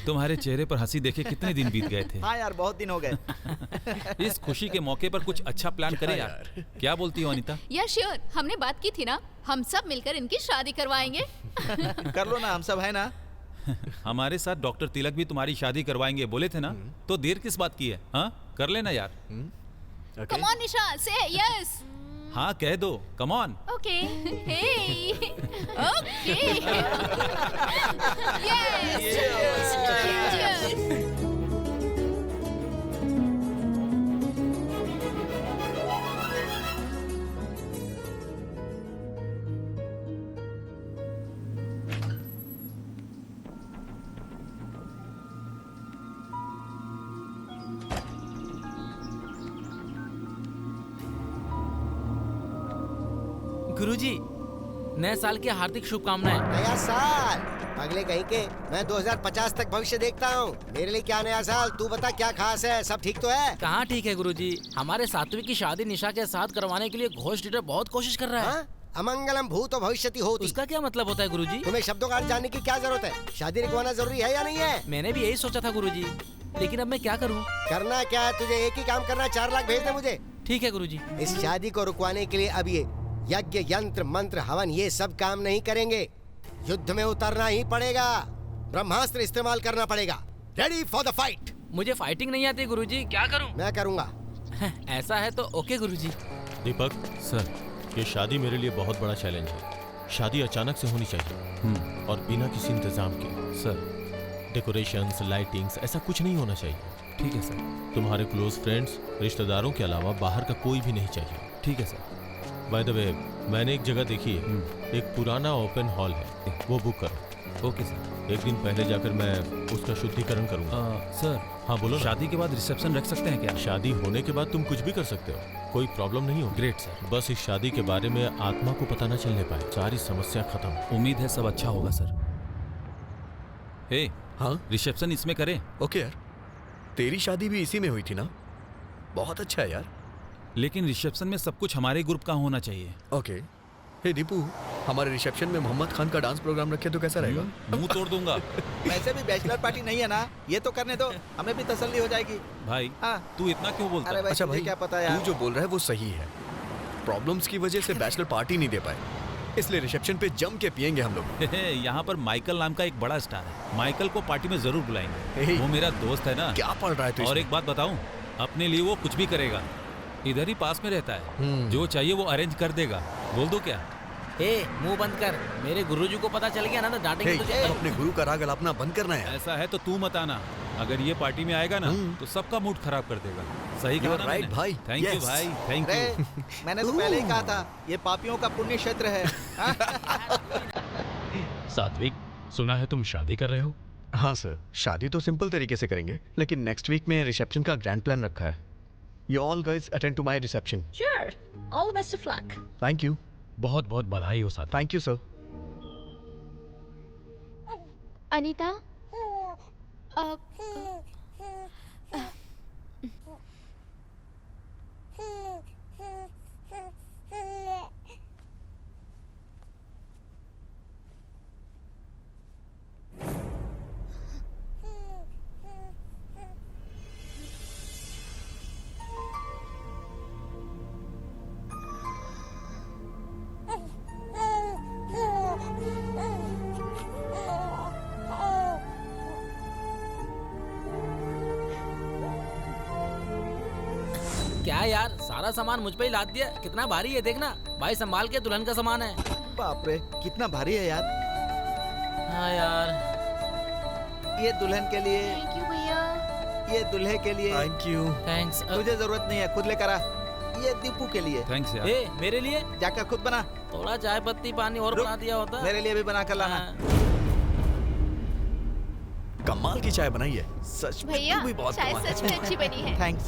तुम्हारे चेहरे पर हंसी देखे कितने दिन बीत गए थे। हाँ यार, बहुत दिन हो गए। इस खुशी के मौके पर कुछ अच्छा प्लान करें यार। क्या बोलती हो अनीता? या श्योर, हमने बात की थी ना, हम सब मिलकर इनकी शादी करवाएंगे। कर लो ना, हम सब है ना। हमारे साथ डॉक्टर तिलक भी तुम्हारी शादी करवाएंगे बोले थे ना, तो देर किस बात की है? हाँ, कर लेना यार। कम ऑन निशा, से यस। हाँ कह दो, come on. Okay, hey, okay, yes, Guruji, नए साल की हार्दिक शुभकामनाएं। नया साल अगले कहीं के, मैं 2050 तक भविष्य देखता हूँ। मेरे लिए क्या नया साल? तू बता, क्या खास है? सब ठीक तो है? कहाँ ठीक है गुरुजी, हमारे सात्विक की शादी निशा के साथ करवाने के लिए घोष लीडर बहुत कोशिश कर रहा है। हाँ? अमंगलम भूतो भविष्यति होती। उसका क्या मतलब होता है गुरुजी? तुम्हें शब्दों का अर्थ जानने की क्या जरूरत है? शादी रुकवाना जरूरी है या नहीं है? मैंने भी यही सोचा था गुरुजी, लेकिन अब मैं क्या करूँ? करना क्या है तुझे? एक ही काम करना, 4 लाख भेज दे मुझे। ठीक है गुरुजी। इस शादी को रुकवाने के लिए अब ये यज्ञ, यंत्र, मंत्र, हवन, ये सब काम नहीं करेंगे। युद्ध में उतरना ही पड़ेगा, ब्रह्मास्त्र इस्तेमाल करना पड़ेगा। Ready for the fight. मुझे फाइटिंग नहीं आती गुरुजी, क्या करूं? मैं करूंगा। ऐसा है तो ओके गुरुजी। दीपक सर, ये शादी मेरे लिए बहुत बड़ा चैलेंज है। शादी अचानक से होनी चाहिए और बिना किसी इंतजाम के। सर, डेकोरेशंस, लाइटिंग्स, ऐसा कुछ नहीं होना चाहिए। ठीक है सर। तुम्हारे क्लोज फ्रेंड्स, रिश्तेदारों के अलावा बाहर का कोई भी नहीं चाहिए। ठीक है सर। बाय द वे, मैंने एक जगह देखी है, एक पुराना ओपन हॉल है, वो बुक करो। Okay sir. एक दिन पहले जाकर मैं उसका शुद्धिकरण करूंगा। सर, हाँ बोलो ना। शादी के बाद रिसेप्शन रख सकते हैं क्या? शादी होने के बाद तुम कुछ भी कर सकते हो, कोई प्रॉब्लम नहीं होगी। Great sir. बस इस शादी के बारे में आत्मा को पता न चलने पाए, सारी समस्या खत्म। उम्मीद है सब अच्छा होगा सर। हे, हाँ रिसेप्शन इसमें करें? ओके यार, तेरी शादी भी इसी में हुई थी ना? बहुत अच्छा है यार। लेकिन रिसेप्शन में सब कुछ हमारे ग्रुप का होना चाहिए। ओके। हे दीपू, हमारे रिसेप्शन में मोहम्मद खान का डांस प्रोग्राम रखे तो कैसा रहेगा? मुंह तोड़ दूंगा। वैसे भी बैचलर पार्टी नहीं है ना, ये तो करने दो, हमें भी तसल्ली हो जाएगी। भाई, हाँ। तू इतना क्यों बोलता है? अच्छा भाई, क्या पता यार। तू जो बोल रहा है वो सही है। प्रॉब्लम्स की वजह से बैचलर पार्टी नहीं दे पाए, इसलिए रिसेप्शन पे जम के पियेंगे हम लोग। यहाँ पर माइकल नाम का एक बड़ा स्टार है, माइकल को पार्टी में जरूर बुलाएंगे। वो मेरा दोस्त है ना। क्या पढ़ रहा है तू? और एक बात बताऊं, अपने लिए वो कुछ भी करेगा। इधर ही पास में रहता है, जो चाहिए वो अरेंज कर देगा। बोल दो क्या? मुंह बंद कर, मेरे गुरुजी को पता चल गया ना तो डांटेंगे तुझे। अपने गुरु का राग अलापना बंद करना है। ऐसा है तो तू मत आना, अगर ये पार्टी में आएगा ना तो सबका मूड खराब कर देगा। सही कहा ना राइट भाई। थैंक यू भाई, थैंक यू। मैंने तो पहले ही कहा था, ये पापियों का पुण्य क्षेत्र है। सात्विक, सुना है तुम शादी कर रहे हो? हाँ सर, शादी तो सिंपल तरीके से करेंगे, लेकिन नेक्स्ट वीक में रिसेप्शन का ग्रैंड प्लान रखा है। You all guys attend to my reception. Sure. All the best of luck. Thank you. बहुत बहुत बधाई हो साथ। Thank you sir. अनीता क्या यार, सारा सामान मुझ पे ही लाद दिया। कितना भारी है देखना। भाई संभाल के, दुल्हन का सामान है। बाप रे, कितना भारी है यार। हाँ यार, ये दुल्हन के लिए, थैंक यू भैया। ये दूल्हे के लिए, थैंक यू। थैंक्स। तुझे जरूरत नहीं है, खुद लेकर आ। ये दीपू के लिए। थैंक्स यार। ए, मेरे लिए जाकर खुद बना। थोड़ा चाय पत्ती पानी और रुक, बना दिया होता। मेरे लिए भी बना कर लाना। कमाल की चाय बनाई है सच में। भैया तू भी बहुत चाय कमाल है। सच में अच्छी बनी है। थैंक्स।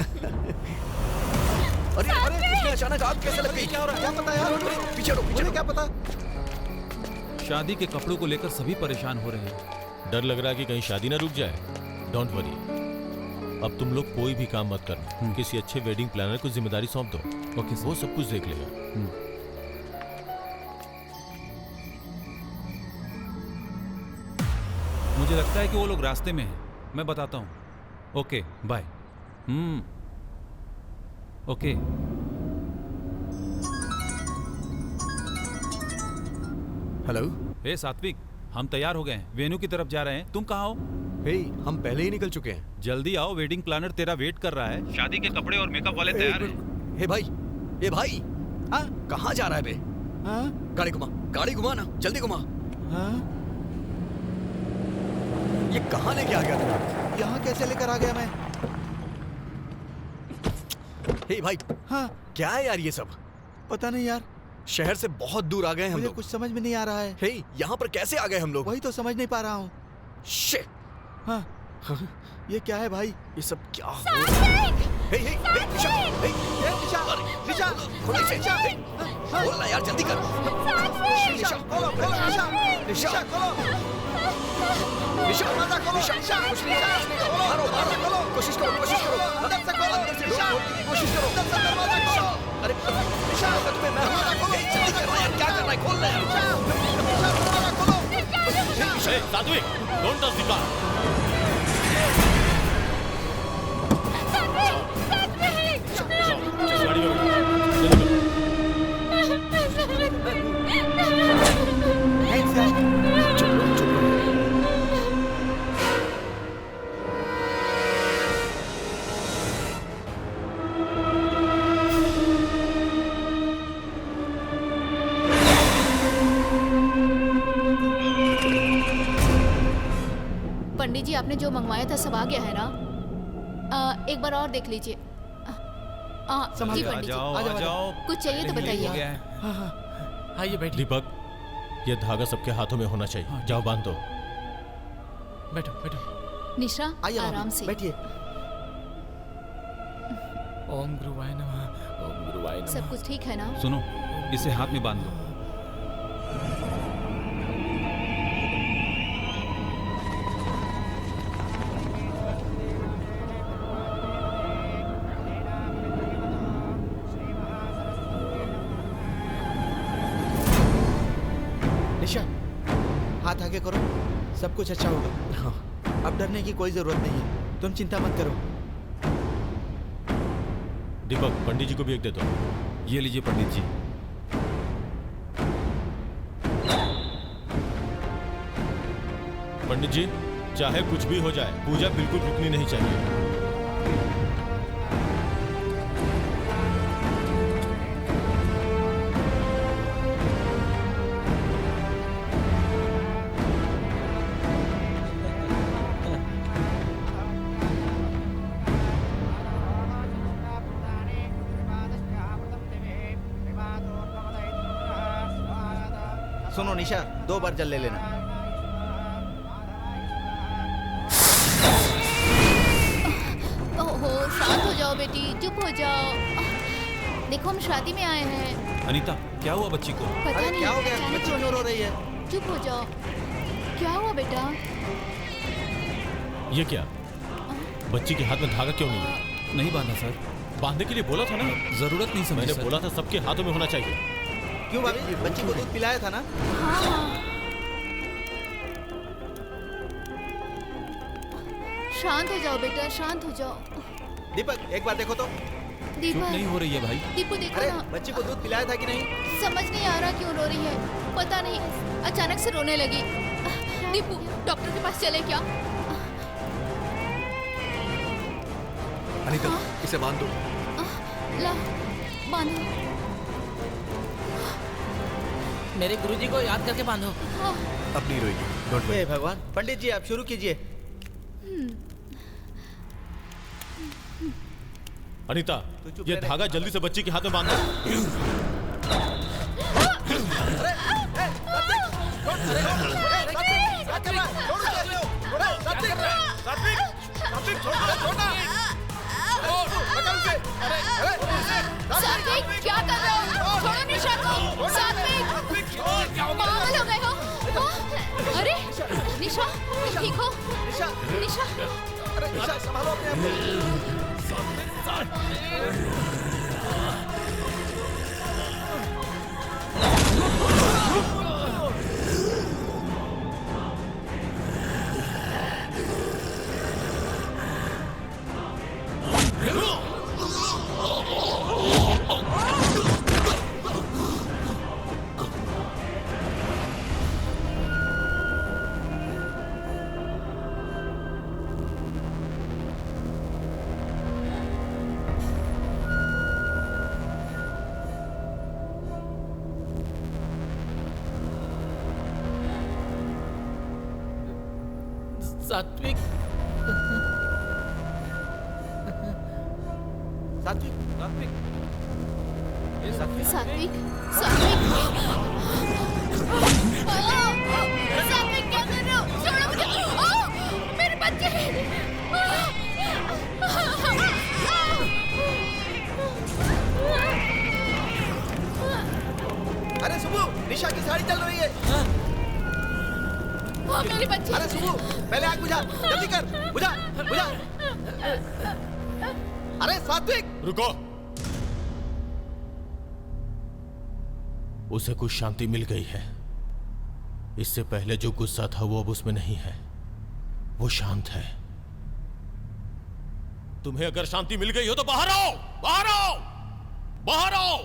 अरे अरे, इसमें अचानक आग कैसे लग गई? क्या हो रहा है? क्या पता यार, पीछे हटो, पीछे मुझे हटो। क्या पता। शादी के कपड़ों को लेकर सभी परेशान हो रहे हैं। डर लग रहा है कि कहीं शादी ना रुक जाए। डोंट वरी, अब तुम लोग कोई भी काम मत करना। किसी अच्छे वेडिंग प्लानर को जिम्मेदारी सौंप दो। ओके वो सब कुछ देख लेगा। मुझे लगता है कि वो लोग रास्ते में हैं। मैं बताता हूँ। Okay bye. Okay. Hello. Hey Satvik, हम तैयार हो गए हैं। वेन्यू की तरफ जा रहे हैं। तुम कहाँ हो? हे, हम पहले ही निकल चुके हैं। जल्दी आओ, वेडिंग प्लानर तेरा वेट कर रहा है। शादी के कपड़े और मेकअप वाले तैयार हैं। हे भाई, ये भाई, हाँ कहाँ जा रहा है बे? हाँ गाड़ी घुमा ना, जल्दी घुमा। हाँ, ये कहाँ लेके आ गया तू? यहाँ कैसे लेकर आ गया मैं? हे भाई, हाँ, क्या है यार ये सब? पता नहीं यार, शहर से बहुत दूर आ गए हम मुझे लोग। कुछ समझ में नहीं आ रहा है। हे, यहाँ पर कैसे आ गए हम लोग? वही तो समझ नहीं पा रहा हूँ। शिट। हाँ, ये क्या है भाई? ये सब क्या हो रहा है? हे, हे, हे, निशा, हे, निशा, निशा, खोलो इसे। हे, खोल ना यार, जल्दी कर। निशा, खोलो, खोलो, निशा, निशा, खोलो, निशा, दरवाजा खोलो, निशा, निशा, कुछ नहीं कर, कुछ नहीं कर। मारो, दरवाजा खोलो, कोशिश करो, कोशिश करो। अंदर से खोलो, अंदर से निशा, कोशिश करो। अंदर से दरवाजा खोलो। अरे निशा, सच में मैं हूँ। हे, जल्दी कर रहा है यार, क्या कर रहा है? खोल ना यार। निशा, दरवाजा खोलो। Hey, सात्विक, don't touch the car. गाड़ी में बैठो। थैंक्स यार। चुप रहो, चुप रहो। पंडित जी, आपने जो मंगवाया था सब आ गया है ना? एक बार और देख लीजिए। जी आ पंडित जाओ, जी, आ जाओ। कुछ चाहिए तो हो बताइए। गया है। हाँ, ये बैठिए। दीपक, ये धागा सबके हाथों में होना चाहिए। जाओ बांध दो। बैठो बैठो। निशा, आइए आराम से। बैठिए। ओम गुरुवाय नमः, ओम गुरुवाय नमः। सब कुछ ठीक है ना? सुनो, इसे हाथ में बांध लो। निशा, हाथ आगे करो, सब कुछ अच्छा होगा। हाँ। अब डरने की कोई जरूरत नहीं है, तुम चिंता मत करो। दीपक, पंडित जी को भी एक दे दो। ये लीजिए पंडित जी। पंडित जी, चाहे कुछ भी हो जाए, पूजा बिल्कुल रुकनी नहीं चाहिए। सुनो निशा, 2 बार जल ले लेना। ओहो, शांत हो जाओ बेटी, चुप हो जाओ। देखो हम शादी में आए हैं। अनीता, क्या हुआ बच्ची को? पता अरे नहीं क्या हो गया? अचानक बच्ची क्यों रो रही है? चुप हो जाओ। क्या हुआ बेटा? ये क्या? बच्ची के हाथ में धागा क्यों नहीं है? नहीं बांधा सर। बांधने के लिए बोला था ना? जरूरत नहीं समझी मैंने सर। बोला था सबके हाथों में होना चाहिए। क्यों भाभी, बच्ची को दूध पिलाया था ना? शांत हो जाओ बेटा, शांत हो जाओ। दीपक एक बार देखो तो। चुप नहीं हो रही है भाई। दीपू देखो अरे ना। बच्ची को दूध पिलाया था कि नहीं? समझ नहीं आ रहा क्यों रो रही है, पता नहीं अचानक से रोने लगी। दीपू डॉक्टर के पास चले क्या? अनीता, इसे बांध दो। ला बांधो। मेरे गुरुजी को याद करके बांधो। अब नहीं रोएगी, डोंट वरी। हे भगवान, पंडित जी आप शुरू कीजिए। अनीता, ये धागा जल्दी से बच्ची के हाथ में बांधो। सात्विक क्या कर रहे हो? छोड़ो निशा को। सात्विक पागल हो गए हो? हाँ? अरे निशा ठीक हो? निशा निशा अरे निशा संभालो अपने आप को। सात्विक सात्विक सात्विक ये सात्विक सात्विक सात्विक सात्विक क्या कर रहे हो? छोड़ो मुझे। मेरे बच्चे। अरे सुबह, निशा की साड़ी चल रही है। मेरे बच्चे। अरे सुबह, पहले आग बुझा, जल्दी कर, बुझा, बुझा। अरे सात्विक, रुको। उसे कुछ शांति मिल गई है। इससे पहले जो गुस्सा था वो अब उसमें नहीं है, वो शांत है। तुम्हें अगर शांति मिल गई हो तो बाहर आओ, बाहर आओ, बाहर आओ।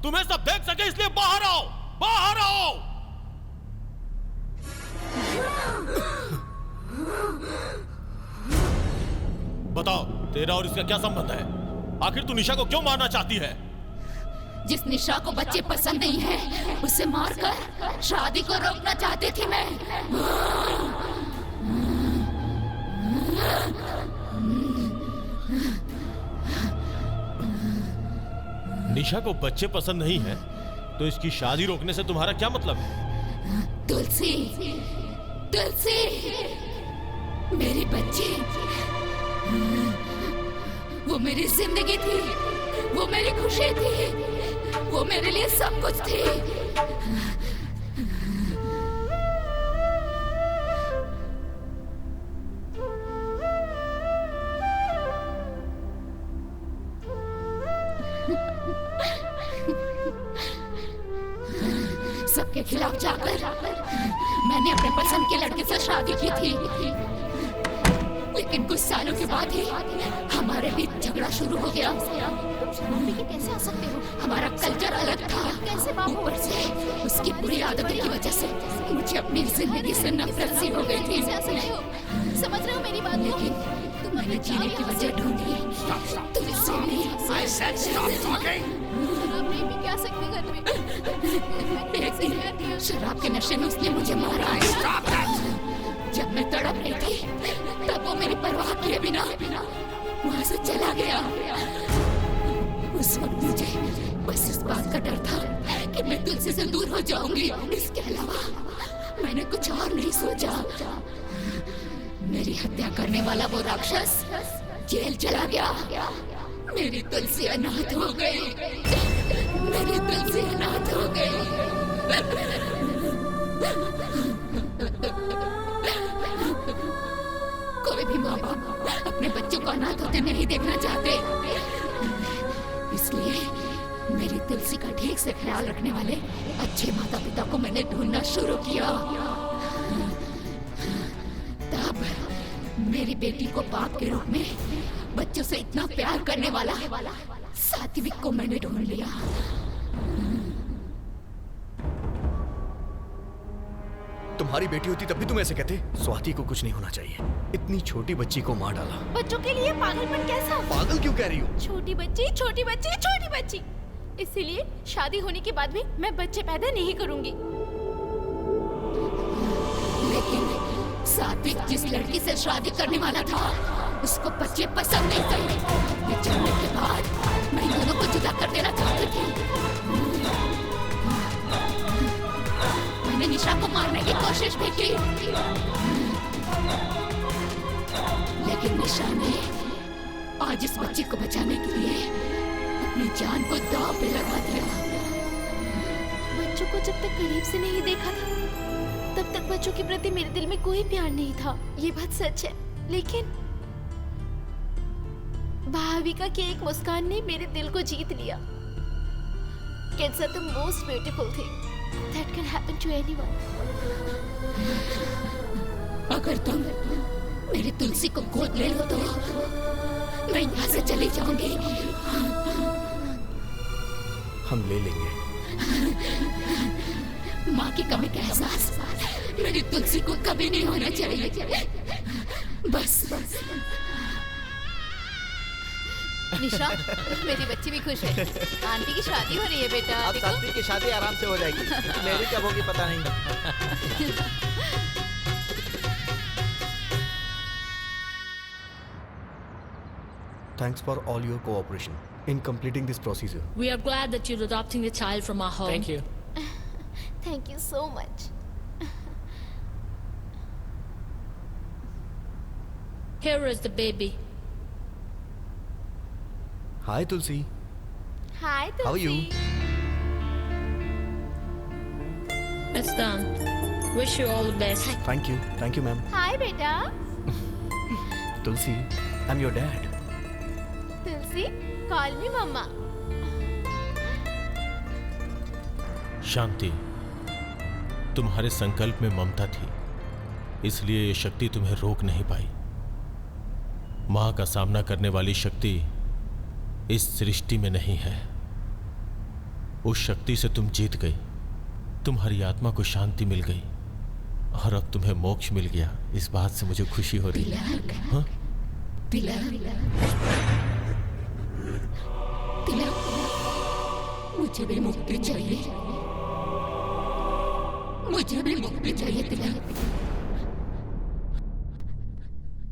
तुम्हें सब देख सके इसलिए बाहर आओ, बाहर आओ। बताओ, तेरा और इसका क्या संबंध है? आखिर तू निशा को क्यों मारना चाहती है? जिस निशा को बच्चे पसंद नहीं है, उसे मारकर शादी को रोकना चाहती थी मैं। निशा को बच्चे पसंद नहीं है तो इसकी शादी रोकने से तुम्हारा क्या मतलब है? तुलसी, तुलसी, मेरी बच्ची, वो मेरी जिंदगी थी, वो मेरी खुशी थी, वो मेरे लिए सब कुछ थी। सबके खिलाफ जाकर मैंने अपने पसंद के लड़के से शादी की थी, लेकिन कुछ सालों के बाद ही हमारे बीच झगड़ा शुरू हो गया। मम्मी के कैसे आ सकते हो? हमारा कल्चर अलग था। कैसे ऊपर से उसकी बुरी आदतों की वजह से मुझे अपनी जिंदगी से नफरत सी हो गई थी। समझ रहे हो मेरी बात? लेकिन मैंने जीने की वजह ढूंढी। नहीं भी क्या सकते घर में। एक दिन शराब के नशे में उसने मुझे मारा। जब मैं तड़प रही थी तब वो मेरी परवाह किए बिना वहां से चला गया। उस वक्त मुझे बस इस बात का डर था कि मैं तुलसी से दूर हो जाऊंगी। इसके अलावा मैंने कुछ और नहीं सोचा। मेरी हत्या करने वाला वो राक्षस जेल चला गया। मेरी तुलसी अनाथ हो गई। मेरी तुलसी अनाथ हो गई। ख्याल रखने वाले अच्छे माता पिता को मैंने ढूंढना शुरू किया। तब मेरी बेटी को बाप के रूप में बच्चों से इतना प्यार करने वाला सात्विक को मैंने ढूंढ लिया। तुम्हारी बेटी होती तब भी तुम ऐसे कहते? स्वाति को कुछ नहीं होना चाहिए, इतनी छोटी बच्ची को मार डाला। बच्चों के लिए पागलपन कैसा? पागल क्यों कह रही हो? छोटी बच्ची, छोटी बच्ची, छोटी बच्ची। इसीलिए शादी होने के बाद भी मैं बच्चे पैदा नहीं करूंगी। लेकिन सात्विक जिस लड़की से शादी करने वाला था उसको बच्चे पसंद नहीं थे। ये जानने के बाद मैं दोनों को जुदा कर देना चाहती थी। मैंने निशा को मारने की कोशिश भी की, लेकिन निशा ने आज इस बच्ची को बचाने के लिए अपनी जान को दांव पे लगा दिया। बच्चों को जब तक करीब से नहीं देखा था तब तक बच्चों के प्रति मेरे दिल में कोई प्यार नहीं था, ये बात सच है। लेकिन भाविका की एक मुस्कान ने मेरे दिल को जीत लिया। Kids are the most beautiful thing that can happen to anyone. अगर तुम मेरी तुलसी को गोद ले लो तो मैं यहाँ से चली जाऊंगी। हम ले लेंगे। माँ की कमी का एहसास मेरी तुलसी को कभी नहीं होना चाहिए। बस निशा, मेरी बच्ची भी खुश है। आंटी की शादी हो रही है बेटा। अब सात्विक की शादी आराम से हो जाएगी, मेरी कब होगी पता नहीं। Thanks for all your cooperation in completing this procedure. We are glad that you're adopting the child from our home. Thank you. Thank you so much. Here is the baby. Hi Tulsi. Hi Tulsi. How are you? It's done. Wish you all the best. Thank you ma'am. Hi बेटा। Tulsi, I'm your dad. Tulsi, call me mama. शांति, तुम्हारे संकल्प में ममता थी, इसलिए ये शक्ति तुम्हें रोक नहीं पाई। मां का सामना करने वाली शक्ति इस सृष्टि में नहीं है। उस शक्ति से तुम जीत गई, तुम्हारी आत्मा को शांति मिल गई और अब तुम्हें मोक्ष मिल गया। इस बात से मुझे खुशी हो रही है। हाँ? मुझे भी मुक्ति चाहिए, मुझे भी मुक्ति चाहिए तिलक।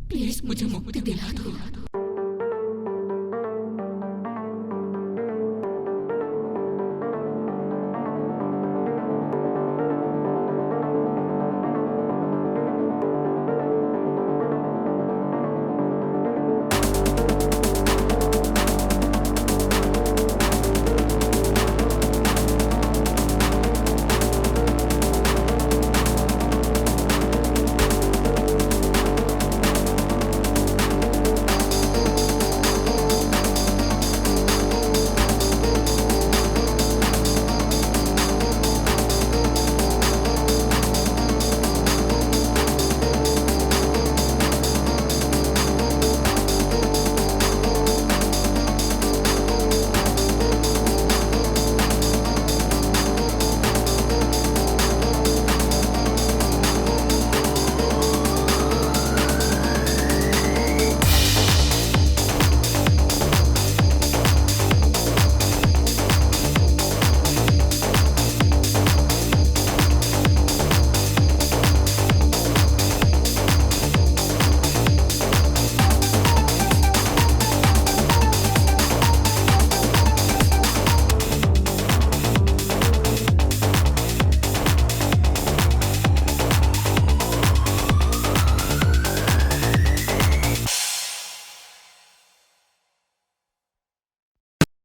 प्लीज मुझे मुक्ति दिला दो।